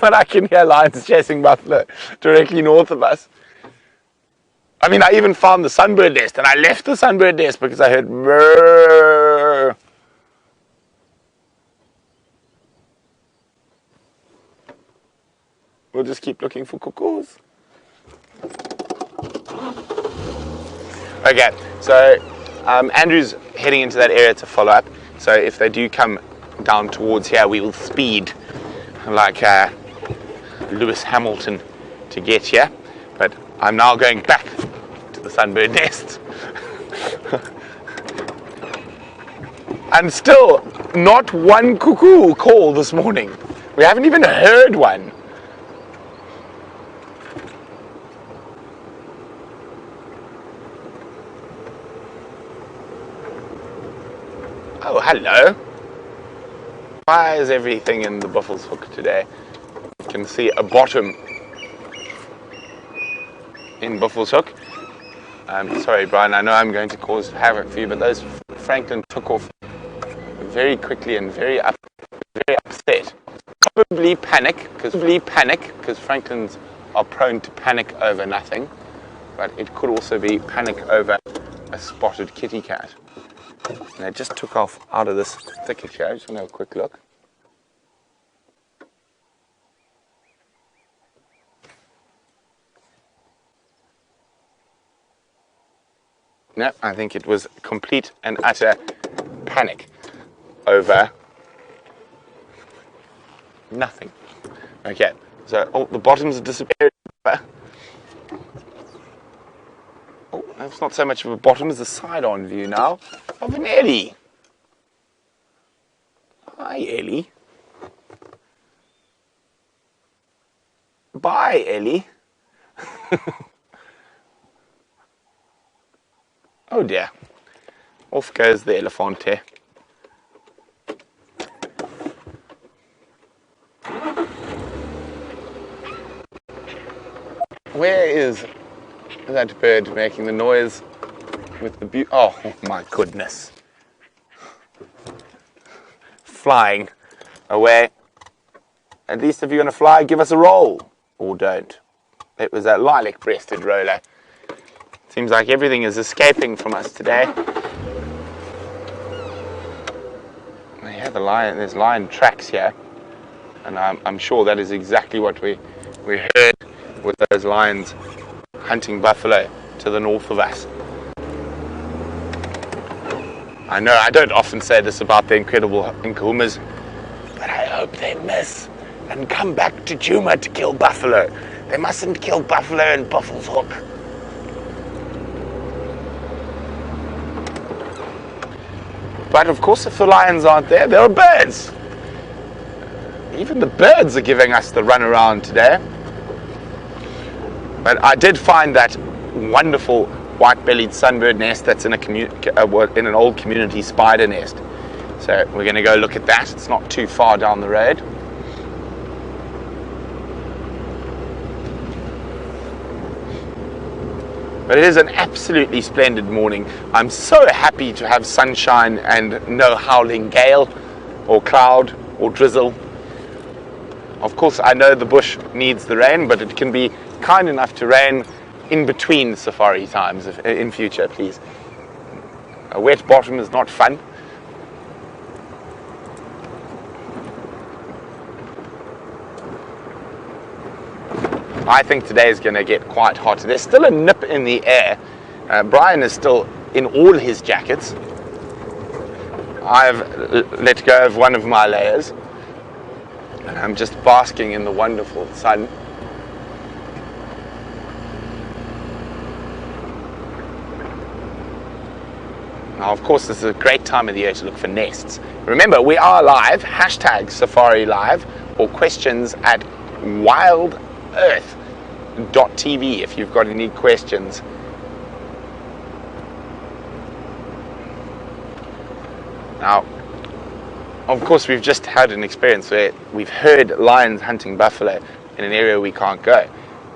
But I can hear lions chasing buffalo directly north of us. I mean, I even found the Sunbird nest, and I left the Sunbird nest because I heard brrrr. We'll just keep looking for cuckoos. Okay, so Andrew's heading into that area to follow up. So if they do come down towards here, we will speed like Lewis Hamilton to get here. But I'm now going back to the Sunbird nest. And still, not one cuckoo call this morning. We haven't even heard one. Oh, hello. Why is everything in the Buffalo's Hook today? You can see a bottom in Buffalo's Hook. Sorry, Brian, I know I'm going to cause havoc for you, but those Franklin took off very quickly and very upset. Probably panic, because Franklins are prone to panic over nothing, but it could also be panic over a spotted kitty cat. And they just took off out of this thicket here. I just want to have a quick look. No, I think it was complete and utter panic over nothing. Okay, so the bottoms have disappeared. Oh, that's not so much of a bottom as a side-on view now of an Ellie. Hi, Ellie. Bye, Ellie. Oh dear. Off goes the elefante. Where is that bird making the noise with the oh my goodness. Flying away. At least if you're going to fly, give us a roll. Or don't. It was that lilac-breasted roller. Seems like everything is escaping from us today. Yeah, there's lion tracks here. And I'm sure that is exactly what we heard with those lions hunting buffalo to the north of us. I know I don't often say this about the incredible Nkuhumas, but I hope they miss and come back to Djuma to kill buffalo. They mustn't kill buffalo in Buffalo's Hook. But of course, if the lions aren't there, there are birds. Even the birds are giving us the runaround today. But I did find that wonderful white-bellied sunbird nest that's in in an old community spider nest. So we're going to go look at that. It's not too far down the road. But it is an absolutely splendid morning. I'm so happy to have sunshine and no howling gale or cloud or drizzle. Of course, I know the bush needs the rain, but it can be kind enough to rain in between safari times in future, please. A wet bottom is not fun. I think today is going to get quite hot. There's still a nip in the air. Brian is still in all his jackets. I've let go of one of my layers. And I'm just basking in the wonderful sun. Now, of course, this is a great time of the year to look for nests. Remember, we are live, hashtag Safari Live, or questions at WildEarthTV if you've got any questions. Now, of course, we've just had an experience where we've heard lions hunting buffalo in an area we can't go.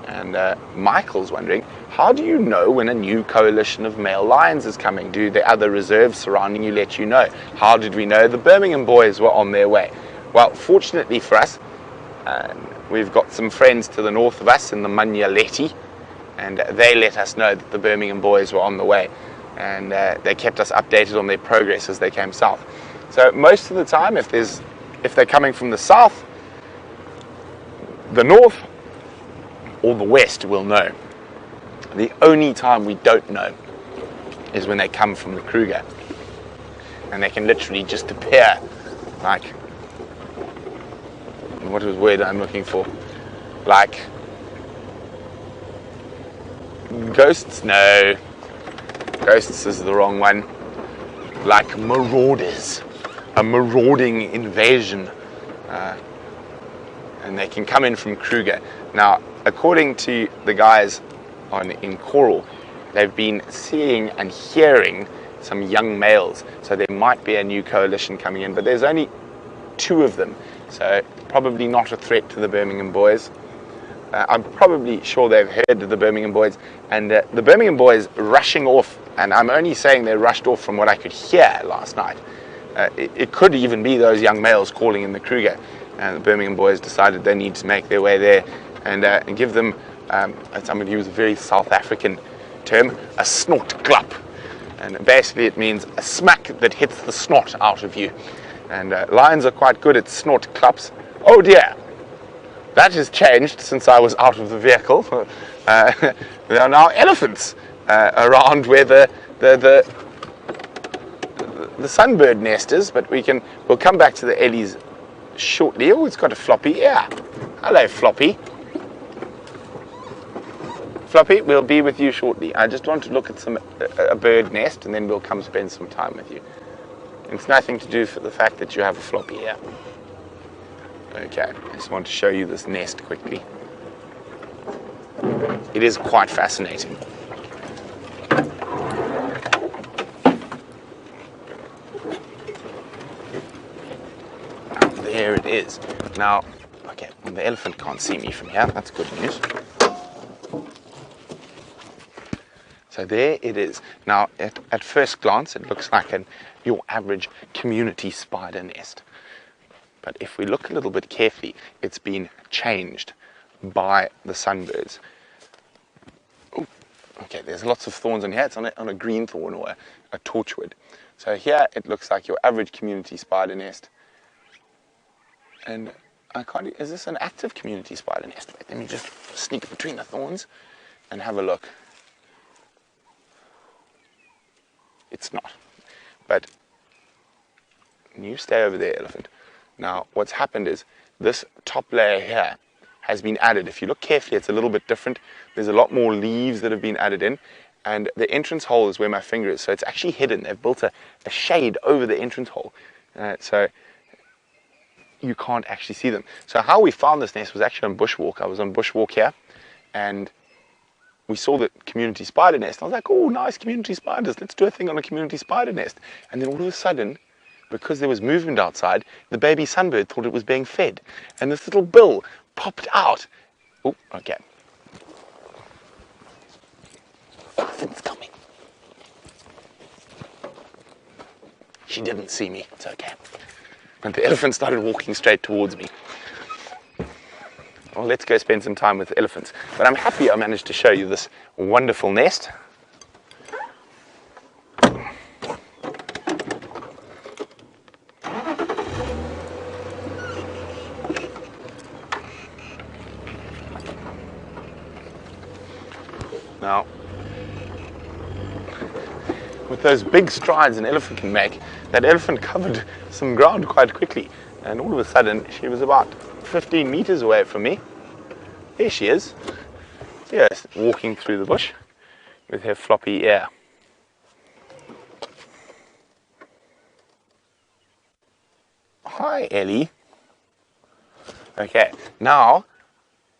And Michael's wondering, how do you know when a new coalition of male lions is coming? Do the other reserves surrounding you let you know? How did we know the Birmingham boys were on their way? Well, fortunately for us, we've got some friends to the north of us in the Manyaleti, and they let us know that the Birmingham boys were on the way. And they kept us updated on their progress as they came south. So most of the time, if they're coming from the south, the north, or the west, we'll know. The only time we don't know is when they come from the Kruger. And they can literally just appear like, what was the word I'm looking for? Like ghosts? No. Ghosts is the wrong one. Like marauders. A marauding invasion. And they can come in from Kruger. Now, according to the guys in Coral, they've been seeing and hearing some young males. So there might be a new coalition coming in, but there's only 2 of them. So probably not a threat to the Birmingham boys. I'm probably sure they've heard of the Birmingham boys. And the Birmingham boys rushing off, and I'm only saying they rushed off from what I could hear last night. It could even be those young males calling in the Kruger. And the Birmingham boys decided they need to make their way there and give them, I'm going to use a very South African term, a snot clap. And basically it means a smack that hits the snot out of you. And lions are quite good at snort claps. Oh dear, that has changed since I was out of the vehicle. There are now elephants around where the sunbird nest is, but we'll come back to the Ellies shortly. Oh, it's got a floppy. Yeah. Hello, Floppy. Floppy, we'll be with you shortly. I just want to look at a bird nest, and then we'll come spend some time with you. It's nothing to do with the fact that you have a floppy here. Okay, I just want to show you this nest quickly. It is quite fascinating. There it is. Now, okay, the elephant can't see me from here. That's good news. So there it is. Now, at first glance, it looks like your average community spider nest. But if we look a little bit carefully, it's been changed by the sunbirds. Ooh, okay, there's lots of thorns in here. It's on a green thorn or a torchwood. So here it looks like your average community spider nest. And is this an active community spider nest? Wait, let me just sneak between the thorns and have a look. It's not. But you stay over there, elephant. Now, what's happened is this top layer here has been added. If you look carefully, it's a little bit different. There's a lot more leaves that have been added in, and the entrance hole is where my finger is, so it's actually hidden. They've built a shade over the entrance hole, so you can't actually see them. So how we found this nest was actually on bushwalk. I was on bushwalk here, and we saw the community spider nest. I was like, oh, nice community spiders. Let's do a thing on a community spider nest. And then all of a sudden, because there was movement outside, the baby sunbird thought it was being fed. And this little bill popped out. Oh, okay. Elephant's coming. She didn't see me. It's okay. And the elephant started walking straight towards me. Well, let's go spend some time with elephants. But I'm happy I managed to show you this wonderful nest. Now, with those big strides an elephant can make, that elephant covered some ground quite quickly. And all of a sudden, she was about 15 meters away from me. There she is. Yes, walking through the bush with her floppy ear. Hi, Ellie. Okay, now,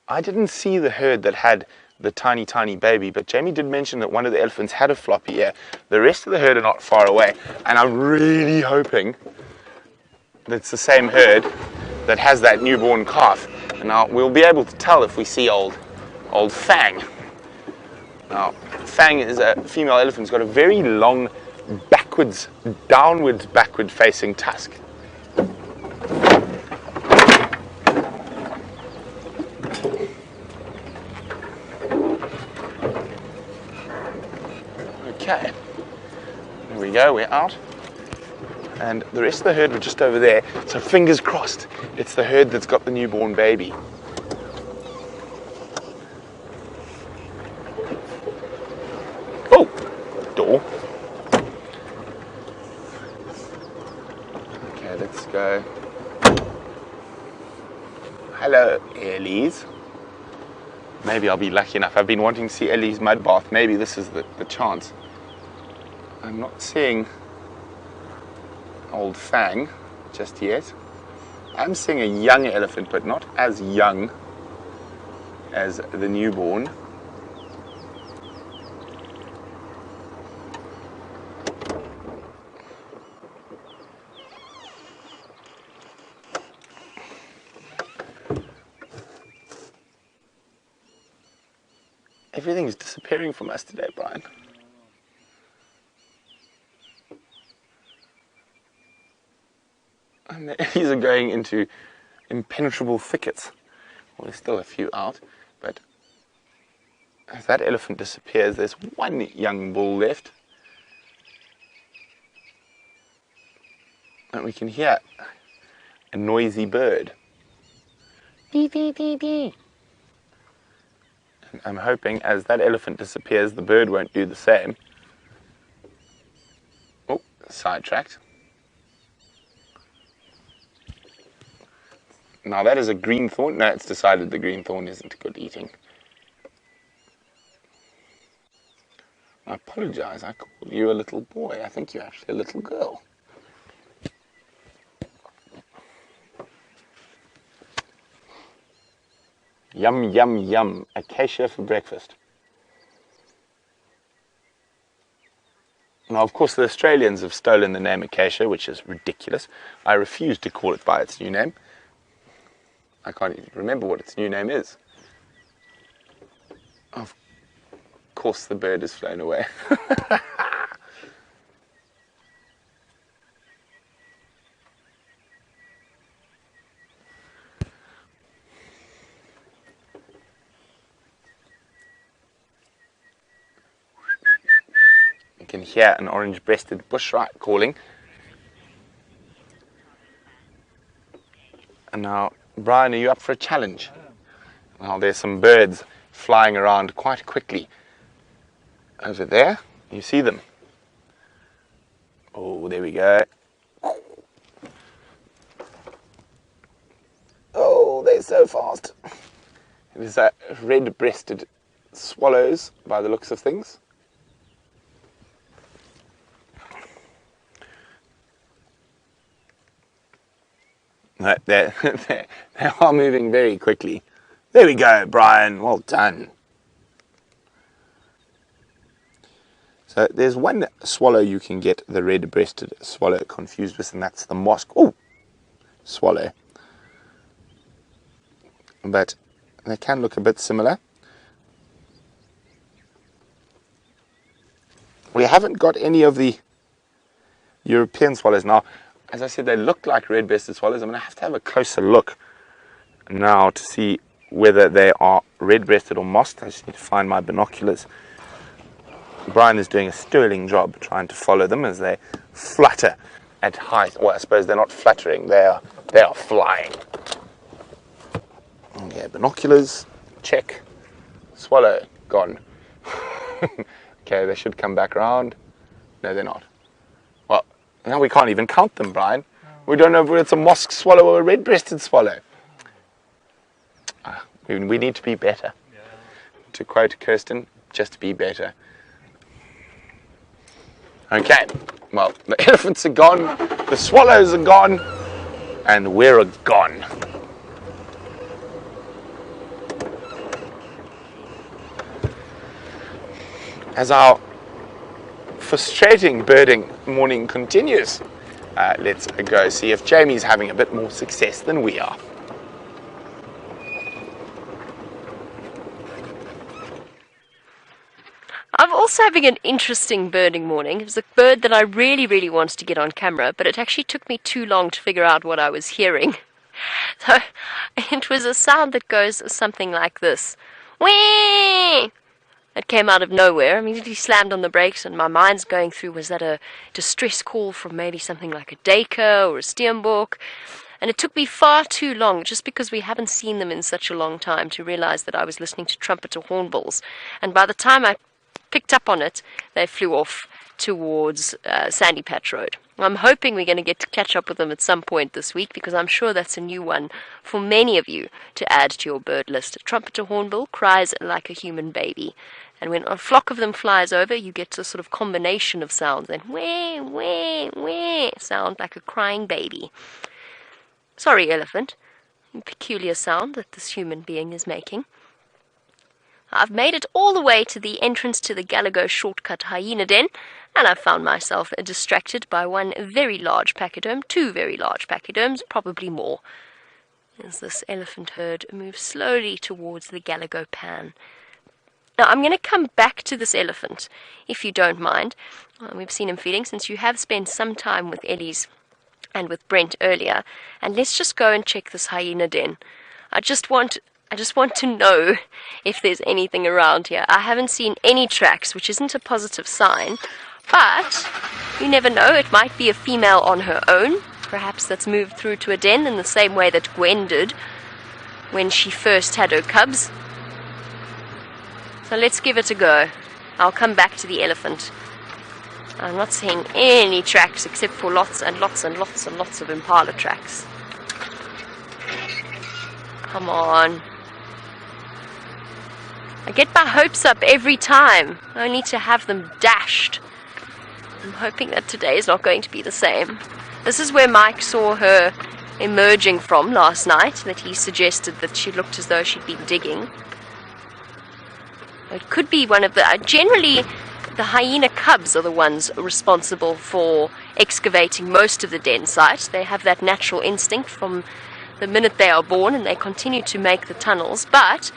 I didn't see the herd that had the tiny, tiny baby, but Jamie did mention that one of the elephants had a floppy ear. The rest of the herd are not far away, and I'm really hoping that it's the same herd that has that newborn calf. And now we'll be able to tell if we see old Fang. Now, Fang is a female elephant. It's got a very long downwards backward facing tusk. Okay, there we go, we're out. And the rest of the herd were just over there, so fingers crossed it's the herd that's got the newborn baby. Oh, door. Okay, let's go. Hello, Ellies. Maybe I'll be lucky enough. I've been wanting to see Ellie's mud bath. Maybe this is the chance. I'm not seeing old Fang just yet. I'm seeing a young elephant, but not as young as the newborn. Everything is disappearing from us today, Brian. And the Ellies are going into impenetrable thickets. Well, there's still a few out, but as that elephant disappears, there's one young bull left. And we can hear a noisy bird. Bee, bee, bee, bee. And I'm hoping as that elephant disappears, the bird won't do the same. Oh, sidetracked. Now that is a green thorn. No, it's decided the green thorn isn't good eating. I apologize, I called you a little boy. I think you're actually a little girl. Yum, yum, yum. Acacia for breakfast. Now, of course, the Australians have stolen the name acacia, which is ridiculous. I refuse to call it by its new name. I can't even remember what its new name is. Of course, the bird has flown away. You can hear an orange-breasted bushrat calling. And now, Brian, are you up for a challenge? Now, there's some birds flying around quite quickly. Over there, you see them. Oh, there we go. Oh, they're so fast. It is a red-breasted swallows by the looks of things. They are moving very quickly. There we go, Brian. Well done. So there's one swallow you can get the red-breasted swallow confused with, and that's the swallow. But they can look a bit similar. We haven't got any of the European swallows now. As I said, they look like red-breasted swallows. I'm going to have a closer look now to see whether they are red-breasted or mossed. I just need to find my binoculars. Brian is doing a sterling job trying to follow them as they flutter at height. Well, I suppose they're not fluttering, they are flying. Okay, binoculars, check. Swallow, gone. Okay, they should come back around. No, they're not. Well, now we can't even count them, Brian. We don't know whether it's a moss swallow or a red-breasted swallow. We need to be better. Yeah. To quote Kirsten, just be better. Okay, well, the elephants are gone, the swallows are gone, and we're gone. As our frustrating birding morning continues, let's go see if Jamie's having a bit more success than we are. I'm also having an interesting birding morning. It was a bird that I really, really wanted to get on camera, but it actually took me too long to figure out what I was hearing. So it was a sound that goes something like this. Whee! It came out of nowhere. I immediately slammed on the brakes, and my mind's going through, was that a distress call from maybe something like a duiker or a steenbok? And it took me far too long, just because we haven't seen them in such a long time, to realize that I was listening to trumpeter hornbills. And by the time I picked up on it, they flew off towards Sandy Patch Road. I'm hoping we're going to get to catch up with them at some point this week, because I'm sure that's a new one for many of you to add to your bird list. A trumpeter hornbill cries like a human baby. And when a flock of them flies over, you get a sort of combination of sounds. And wah, wah, wah, sound like a crying baby. Sorry, elephant. Peculiar sound that this human being is making. I've made it all the way to the entrance to the Galago shortcut hyena den, and I've found myself distracted by one very large pachyderm, two very large pachyderms, probably more, as this elephant herd moves slowly towards the Galago pan. Now, I'm going to come back to this elephant, if you don't mind. We've seen him feeding, since you have spent some time with Eddie's and with Brent earlier, and let's just go and check this hyena den. I just want to know if there's anything around here. I haven't seen any tracks, which isn't a positive sign, but you never know. It might be a female on her own. Perhaps that's moved through to a den in the same way that Gwen did when she first had her cubs. So let's give it a go. I'll come back to the elephant. I'm not seeing any tracks except for lots and lots and lots and lots of impala tracks. Come on. I get my hopes up every time, only to have them dashed. I'm hoping that today is not going to be the same. This is where Mike saw her emerging from last night, that he suggested that she looked as though she'd been digging. It could be one of the... generally, the hyena cubs are the ones responsible for excavating most of the den site. They have that natural instinct from the minute they are born, and they continue to make the tunnels. But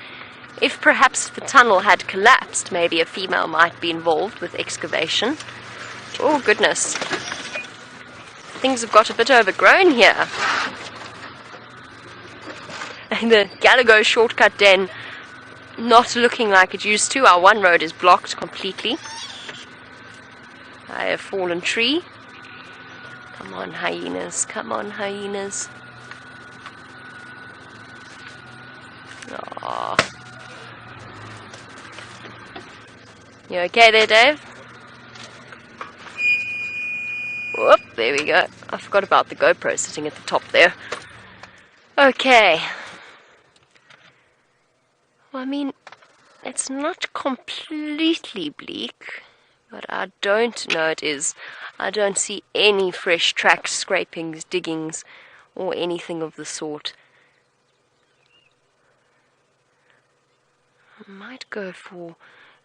if perhaps the tunnel had collapsed, maybe a female might be involved with excavation. Oh, goodness. Things have got a bit overgrown here. And the Galago shortcut den not looking like it used to. Our one road is blocked completely by a fallen tree. Come on, hyenas. Come on, hyenas. Aww. You okay there, Dave? Whoop. there we go. I forgot about the GoPro sitting at the top there. Okay. Well, I mean, it's not completely bleak, but I don't know it is. I don't see any fresh tracks, scrapings, diggings, or anything of the sort. I might go for...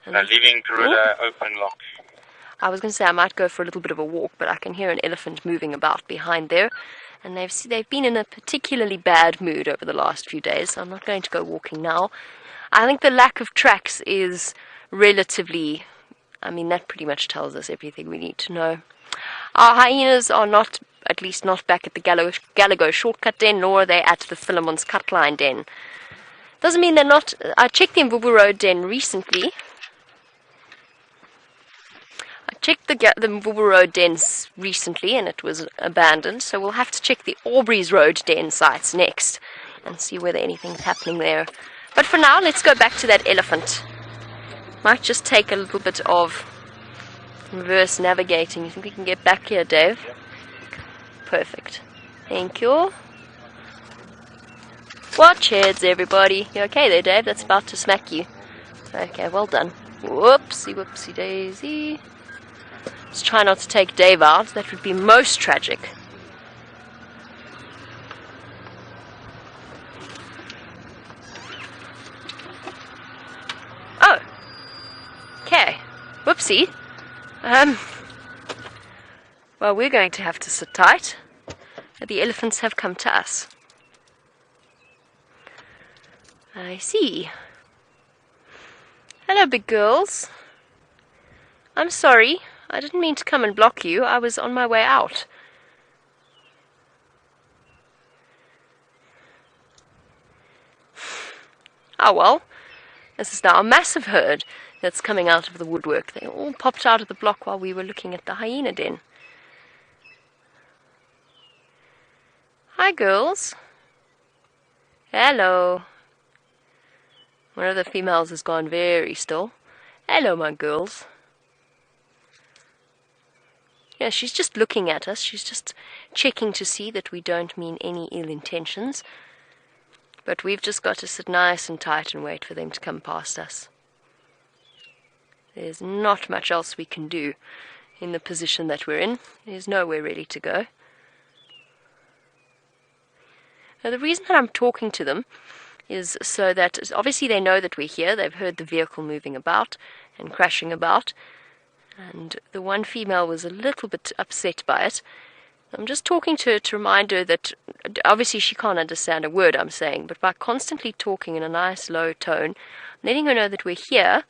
Leaving Gorilla open lock. I was going to say I might go for a little bit of a walk, but I can hear an elephant moving about behind there. And they've been in a particularly bad mood over the last few days, so I'm not going to go walking now. I think the lack of tracks is relatively... I mean, that pretty much tells us everything we need to know. Our hyenas are not, at least not back at the Galago shortcut den, nor are they at the Philemon's cutline den. Doesn't mean they're not... I checked the Mvubu Road den recently. I checked the Mvubu Road den recently, and it was abandoned, so we'll have to check the Aubrey's Road den sites next and see whether anything's happening there. But for now, let's go back to that elephant. Might just take a little bit of reverse navigating. You think we can get back here, Dave? Yep. Perfect. Thank you. Watch heads, everybody. You okay there, Dave? That's about to smack you. Okay, well done. Whoopsie, whoopsie daisy. Let's try not to take Dave out. That would be most tragic. Oh. Okay. Whoopsie. Well, we're going to have to sit tight. The elephants have come to us. I see. Hello, big girls. I'm sorry. I didn't mean to come and block you. I was on my way out. Oh well. This is now a massive herd that's coming out of the woodwork. They all popped out of the block while we were looking at the hyena den. Hi, girls. Hello. One of the females has gone very still. Hello, my girls. Yeah, she's just looking at us. She's just checking to see that we don't mean any ill intentions. But we've just got to sit nice and tight and wait for them to come past us. There's not much else we can do in the position that we're in. There's nowhere really to go. Now, the reason that I'm talking to them is so that obviously they know that we're here. They've heard the vehicle moving about and crashing about. And the one female was a little bit upset by it. I'm just talking to her to remind her that obviously she can't understand a word I'm saying, but by constantly talking in a nice low tone, letting her know that we're here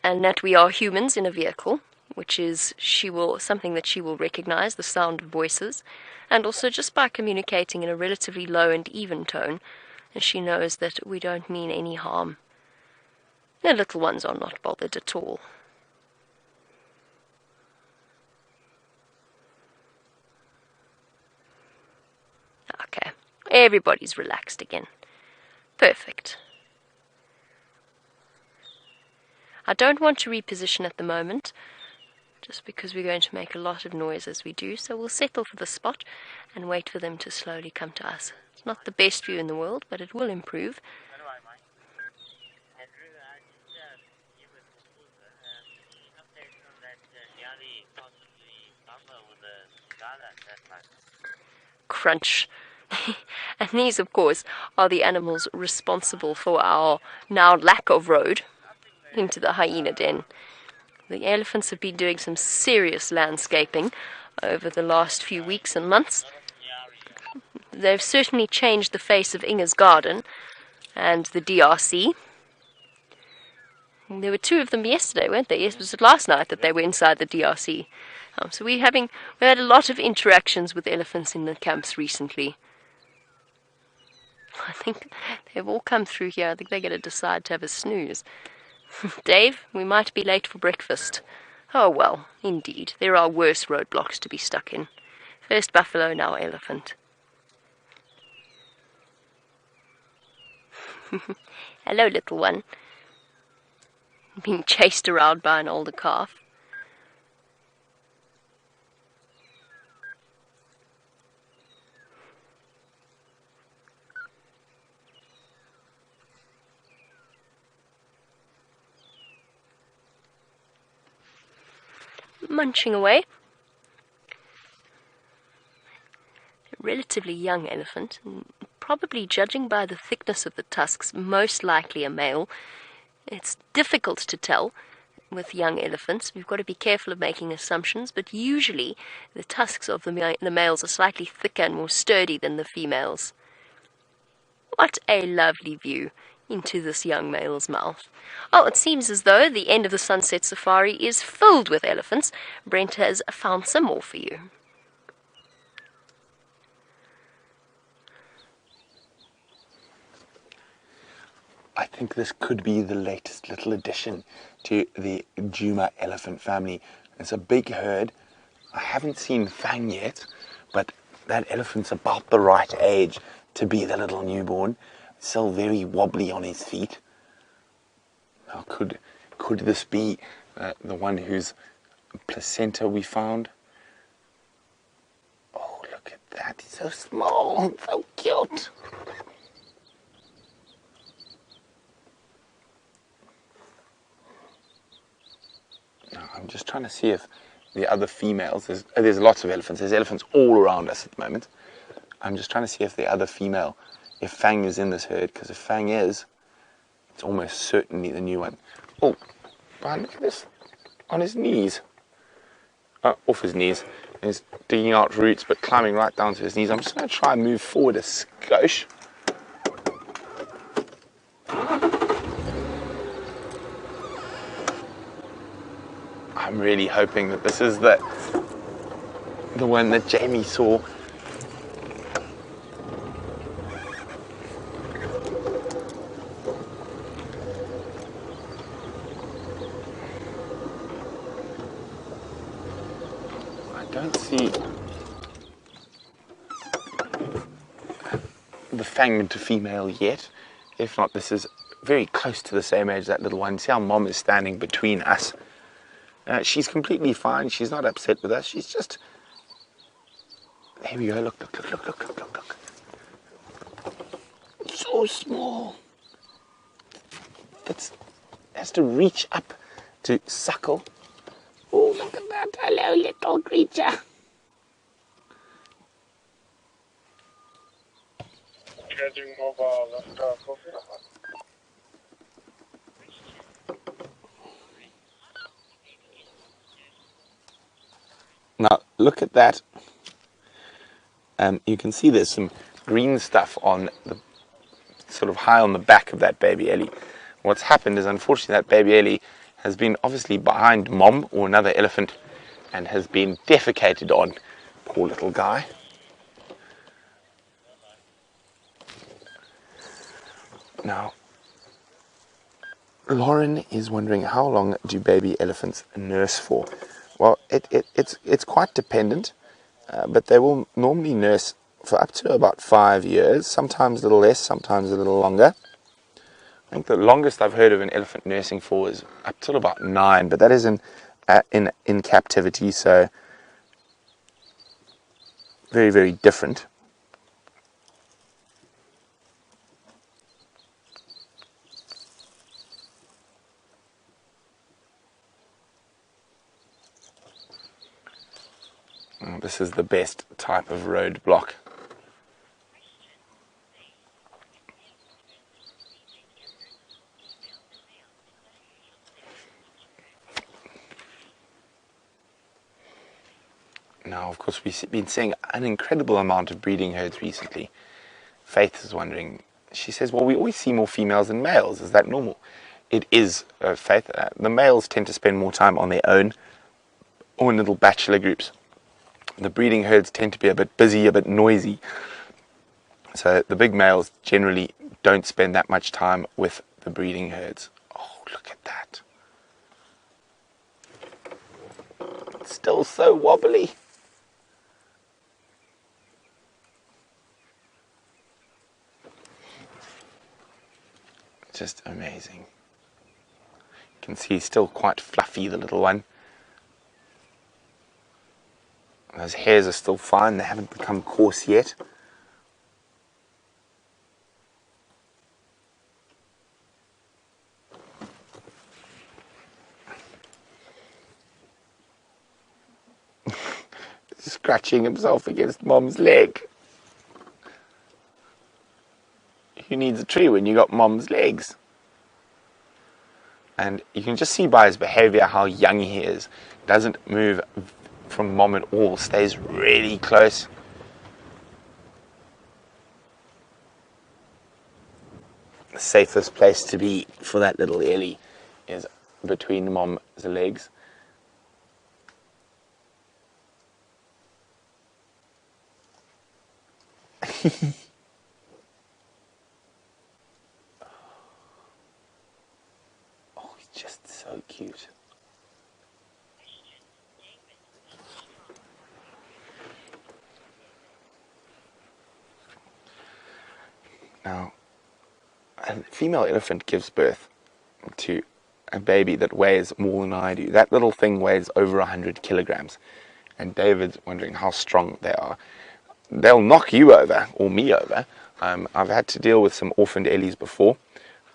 and that we are humans in a vehicle, which is something that she will recognize, the sound of voices, and also just by communicating in a relatively low and even tone, and she knows that we don't mean any harm. The little ones are not bothered at all. Okay, everybody's relaxed again. Perfect. I don't want to reposition at the moment, just because we're going to make a lot of noise as we do, so we'll settle for the spot and wait for them to slowly come to us. It's not the best view in the world, but it will improve. Crunch. And these, of course, are the animals responsible for our now lack of road into the hyena den. The elephants have been doing some serious landscaping over the last few weeks and months. They've certainly changed the face of Inge's garden and the DRC. There were two of them yesterday, weren't there? Yes, it was last night that they were inside the DRC. So we had a lot of interactions with elephants in the camps recently. I think they've all come through here. I think they're going to decide to have a snooze. Dave, we might be late for breakfast. Oh well, indeed. There are worse roadblocks to be stuck in. First buffalo, now elephant. Hello, little one. Being chased around by an older calf. munching away. A relatively young elephant, probably judging by the thickness of the tusks, most likely a male. It's difficult to tell with young elephants. We've got to be careful of making assumptions, but usually the tusks of the males are slightly thicker and more sturdy than the females. What a lovely view into this young male's mouth. Oh, it seems as though the end of the sunset safari is filled with elephants. Brent has found some more for you. I think this could be the latest little addition to the Djuma elephant family. It's a big herd. I haven't seen Fang yet, but that elephant's about the right age to be the little newborn. Still very wobbly on his feet. Now, could this be the one whose placenta we found? Oh, look at that. He's so small, so cute. Now, I'm just trying to see if the other females, there's lots of elephants. There's elephants all around us at the moment. I'm just trying to see if the other female, if Fang is in this herd, because if Fang is, it's almost certainly the new one. Oh, Brian, look at this. On his knees. Off his knees. He's digging out roots, but climbing right down to his knees. I'm just going to try and move forward a skosh. I'm really hoping that this is the one that Jamie saw. I don't see the fanged female yet. If not, this is very close to the same age, that little one. See how Mom is standing between us. She's completely fine. She's not upset with us. She's just... There we go. Look. So small. It has to reach up to suckle. Oh, look at that. Hello, little creature. Charging mobile after coffee. Now, look at that. You can see there's some green stuff on the sort of high on the back of that baby Ellie. What's happened is, unfortunately, that baby Ellie has been obviously behind Mom or another elephant and has been defecated on. Poor little guy. Now, Lauren is wondering, how long do baby elephants nurse for? Well, it's quite dependent, but they will normally nurse for up to about 5 years, sometimes a little less, sometimes a little longer. I think the longest I've heard of an elephant nursing for is up till about 9, but that is in captivity, so very, very different. This is the best type of roadblock. Now, of course, we've been seeing an incredible amount of breeding herds recently. Faith is wondering, she says, well, we always see more females than males. Is that normal? It is, Faith. The males tend to spend more time on their own or in little bachelor groups. The breeding herds tend to be a bit busy, a bit noisy. So the big males generally don't spend that much time with the breeding herds. Oh, look at that. It's still so wobbly. Just amazing. You can see he's still quite fluffy, the little one. Those hairs are still fine, they haven't become coarse yet. scratching himself against Mom's leg. Who needs a tree when you got Mom's legs? And you can just see by his behavior how young he is. Doesn't move from Mom at all, stays really close. The safest place to be for that little Ellie is between Mom's legs. Oh, he's just so cute. Now, a female elephant gives birth to a baby that weighs more than I do. That little thing weighs over 100 kilograms. And David's wondering how strong they are. They'll knock you over, or me over. I've had to deal with some orphaned Ellies before.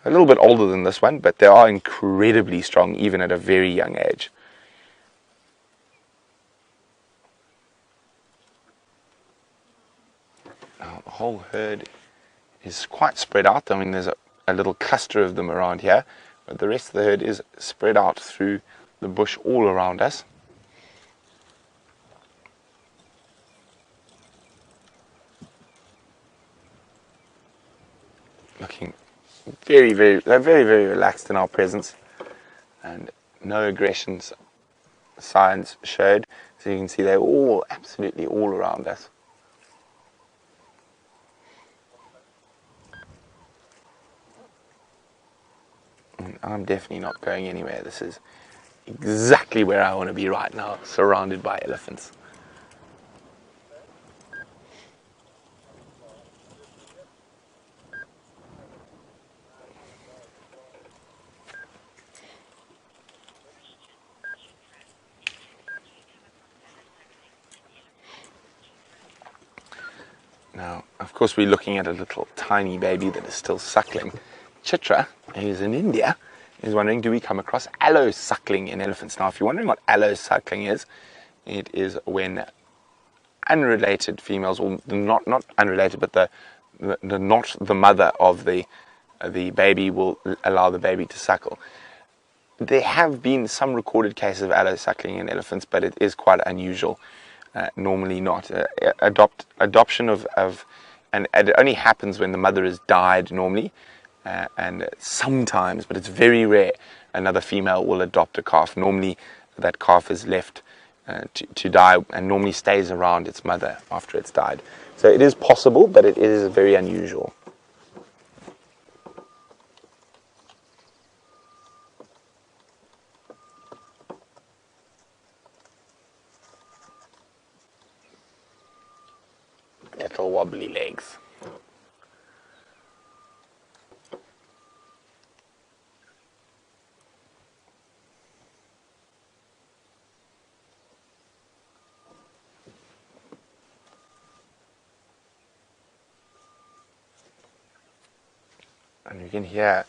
A little bit older than this one, but they are incredibly strong, even at a very young age. Now, the whole herd is quite spread out. I mean, there's a little cluster of them around here, but the rest of the herd is spread out through the bush all around us. Looking they're very relaxed in our presence, and no aggression signs showed. So you can see they're all absolutely all around us. And I'm definitely not going anywhere. This is exactly where I want to be right now, surrounded by elephants. Now, of course, we're looking at a little tiny baby that is still suckling. Cheetah, who's in India, is wondering, do we come across aloe suckling in elephants? Now, if you're wondering what aloe suckling is, it is when unrelated females, or not unrelated, but not the mother of the baby will allow the baby to suckle. There have been some recorded cases of aloe suckling in elephants, but it is quite unusual. Normally not. Adoption and it only happens when the mother has died normally, and sometimes, but it's very rare, another female will adopt a calf. Normally that calf is left to die and normally stays around its mother after it's died. So it is possible, but it is very unusual. Little wobbly legs. And you can hear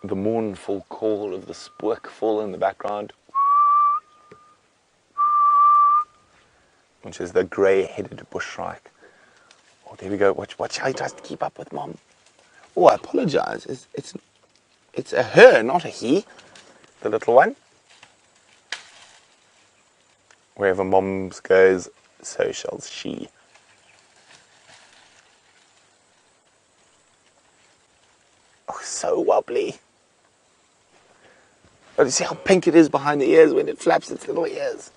the mournful call of the spookful in the background, which is the grey-headed bushshrike. Oh, there we go. Watch how he tries to keep up with Mom. Oh, I apologize. It's a her, not a he. The little one. Wherever Mom's goes, so shall she. Oh, so wobbly. Oh, you see how pink it is behind the ears when it flaps its little ears?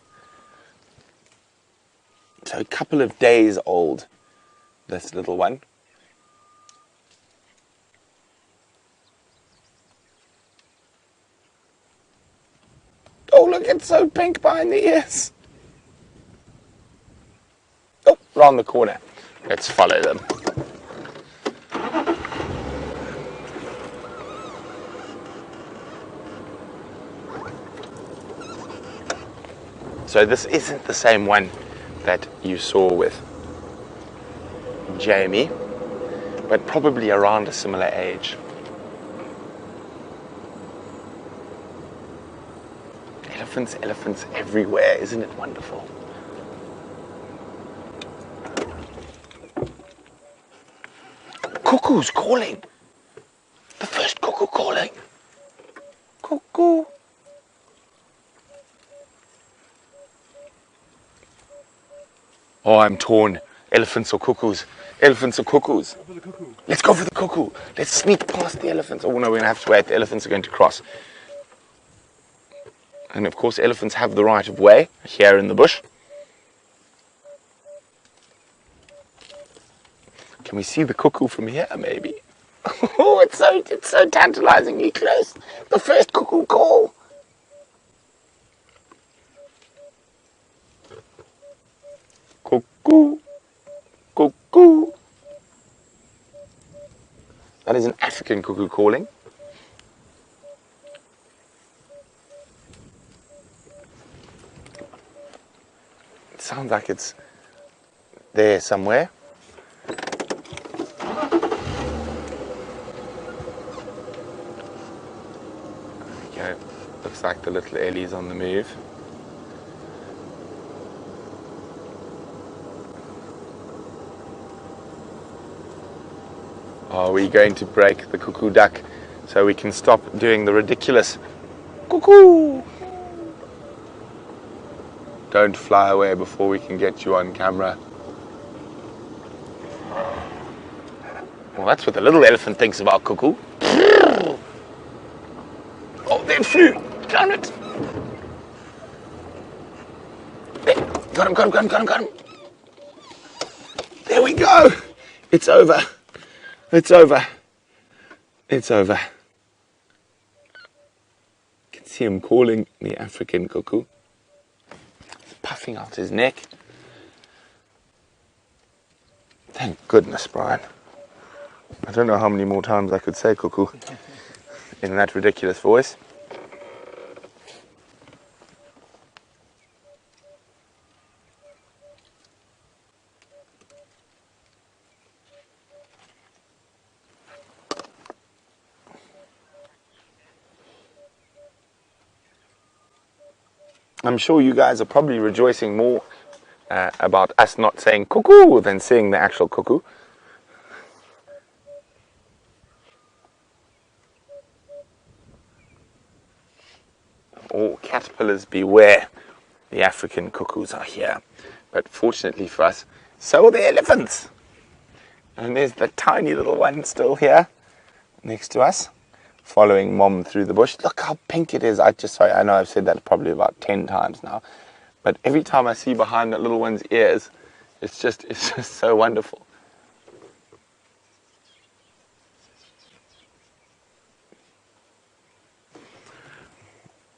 So a couple of days old, this little one. Oh, look, it's so pink behind the ears. Oh, round the corner. Let's follow them. So this isn't the same one that you saw with Jamie, but probably around a similar age. Elephants everywhere, isn't it wonderful? cuckoo's calling. The first cuckoo calling. Cuckoo. Oh, I'm torn. Elephants or cuckoos? Elephants or cuckoos? Go for the cuckoo. Let's go for the cuckoo. Let's sneak past the elephants. Oh no, we're going to have to wait. The elephants are going to cross. And of course, elephants have the right of way here in the bush. Can we see the cuckoo from here, maybe? Oh, it's so tantalizingly close. The first cuckoo call. Cuckoo. Cuckoo. That is an African cuckoo calling. It sounds like it's there somewhere. Okay, looks like the little Ellie's on the move. Are we going to break the cuckoo duck so we can stop doing the ridiculous cuckoo? Don't fly away before we can get you on camera. Well, that's what the little elephant thinks about cuckoo. Oh, there it flew. Damn it. There. Got him. There we go. It's over. It's over. It's over. You can see him calling the African cuckoo. He's puffing out his neck. Thank goodness, Brian. I don't know how many more times I could say cuckoo in that ridiculous voice. I'm sure you guys are probably rejoicing more about us not saying cuckoo than seeing the actual cuckoo. Oh, caterpillars beware. The African cuckoos are here. But fortunately for us, so are the elephants. And there's the tiny little one still here next to us, following Mom through the bush. Look how pink it is. I know I've said that probably about 10 times now, but every time I see behind that little one's ears, it's just so wonderful.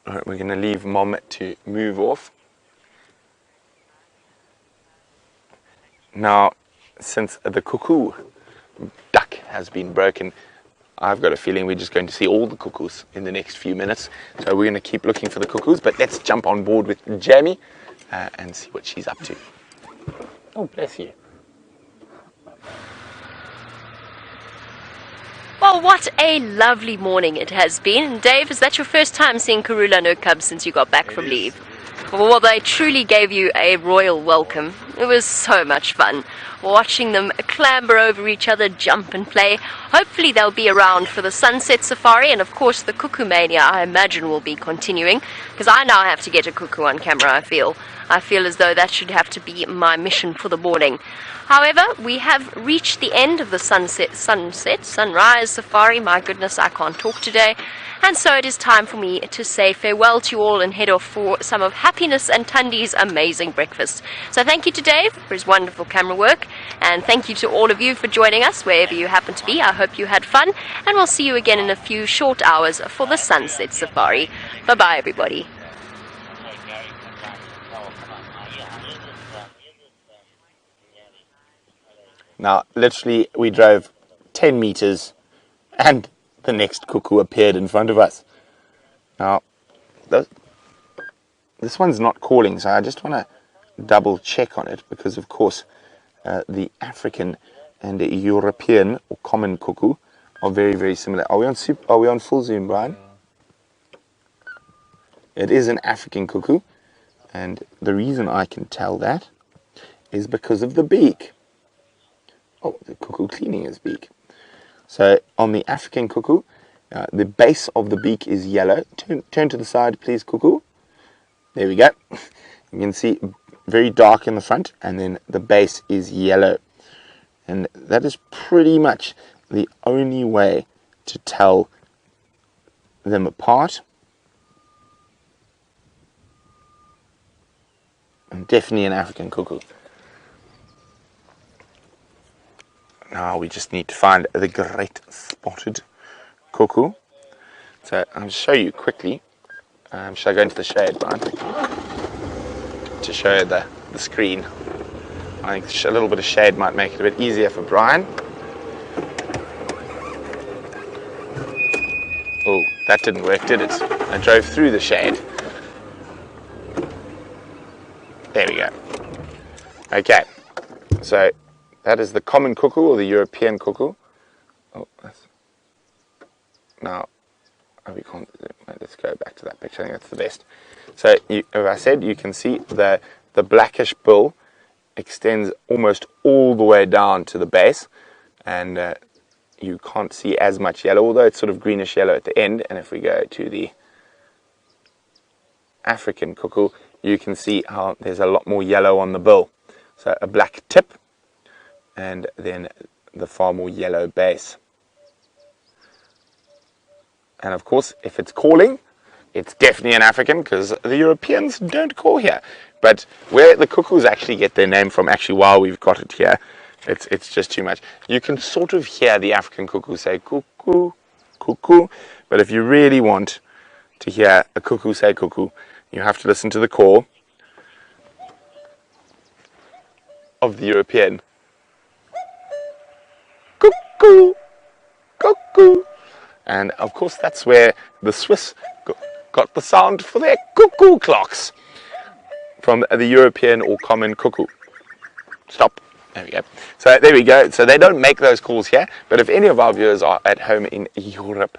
All right, we're going to leave Mom to move off. Now, since the cuckoo duck has been broken, I've got a feeling we're just going to see all the cuckoos in the next few minutes. So we're going to keep looking for the cuckoos, but let's jump on board with Jamie and see what she's up to. Oh, bless you. Well, what a lovely morning it has been. Dave, is that your first time seeing Karula no cubs since you got back from leave? Well, they truly gave you a royal welcome. It was so much fun watching them clamber over each other, jump and play. Hopefully they'll be around for the sunset safari, and of course the cuckoo mania I imagine will be continuing, because I now have to get a cuckoo on camera. I feel as though that should have to be my mission for the morning. However, we have reached the end of the sunrise safari. My goodness, I can't talk today. And so it is time for me to say farewell to you all and head off for some of Happiness and Tundi's amazing breakfast. So thank you to Dave for his wonderful camera work, and thank you to all of you for joining us wherever you happen to be. I hope you had fun, and we'll see you again in a few short hours for the sunset safari. Bye-bye, everybody. Now, literally, we drove 10 meters and the next cuckoo appeared in front of us. Now, this one's not calling, so I just want to double check on it, because of course the African and the European or common cuckoo are very, very similar. Are we on full zoom, Brian? It is an African cuckoo, and the reason I can tell that is because of the beak. Oh, the cuckoo cleaning his beak. So on the African cuckoo, the base of the beak is yellow. Turn to the side, please, Cuckoo. There we go. You can see very dark in the front, and then the base is yellow. And that is pretty much the only way to tell them apart. And definitely an African cuckoo. Now we just need to find the great spotted cuckoo. So I'll show you quickly. Should I go into the shade, Brian? To show the screen. I think a little bit of shade might make it a bit easier for Brian. Oh, that didn't work, did it? I drove through the shade. There we go. Okay, so that is the common cuckoo or the European cuckoo. Oh, now we can't. Let's go back to that picture. I think that's the best. So, as I said, you can see the blackish bill extends almost all the way down to the base, and you can't see as much yellow, although it's sort of greenish yellow at the end. And if we go to the African cuckoo, you can see how there's a lot more yellow on the bill. So a black tip, and then the far more yellow base. And of course, if it's calling, it's definitely an African, because the Europeans don't call here. But where the cuckoos actually get their name from, actually, while we've got it here, it's just too much. You can sort of hear the African cuckoo say cuckoo, cuckoo, but if you really want to hear a cuckoo say cuckoo, you have to listen to the call of the European. Cuckoo, cuckoo. And of course, that's where the Swiss got the sound for their cuckoo clocks, from the European or common cuckoo. Stop. There we go. So there we go. So they don't make those calls here, but if any of our viewers are at home in Europe,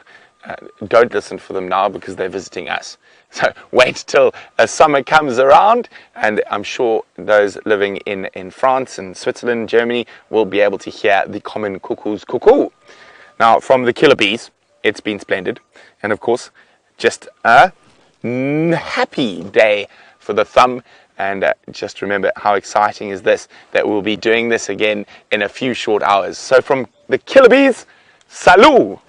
don't listen for them now, because they're visiting us. So wait till summer comes around, and I'm sure those living in France and Switzerland, Germany, will be able to hear the common cuckoo's cuckoo. Now, from the killer bees, it's been splendid, and of course, just a happy day for the thumb. And just remember, how exciting is this, that we'll be doing this again in a few short hours. So from the killer bees, salut!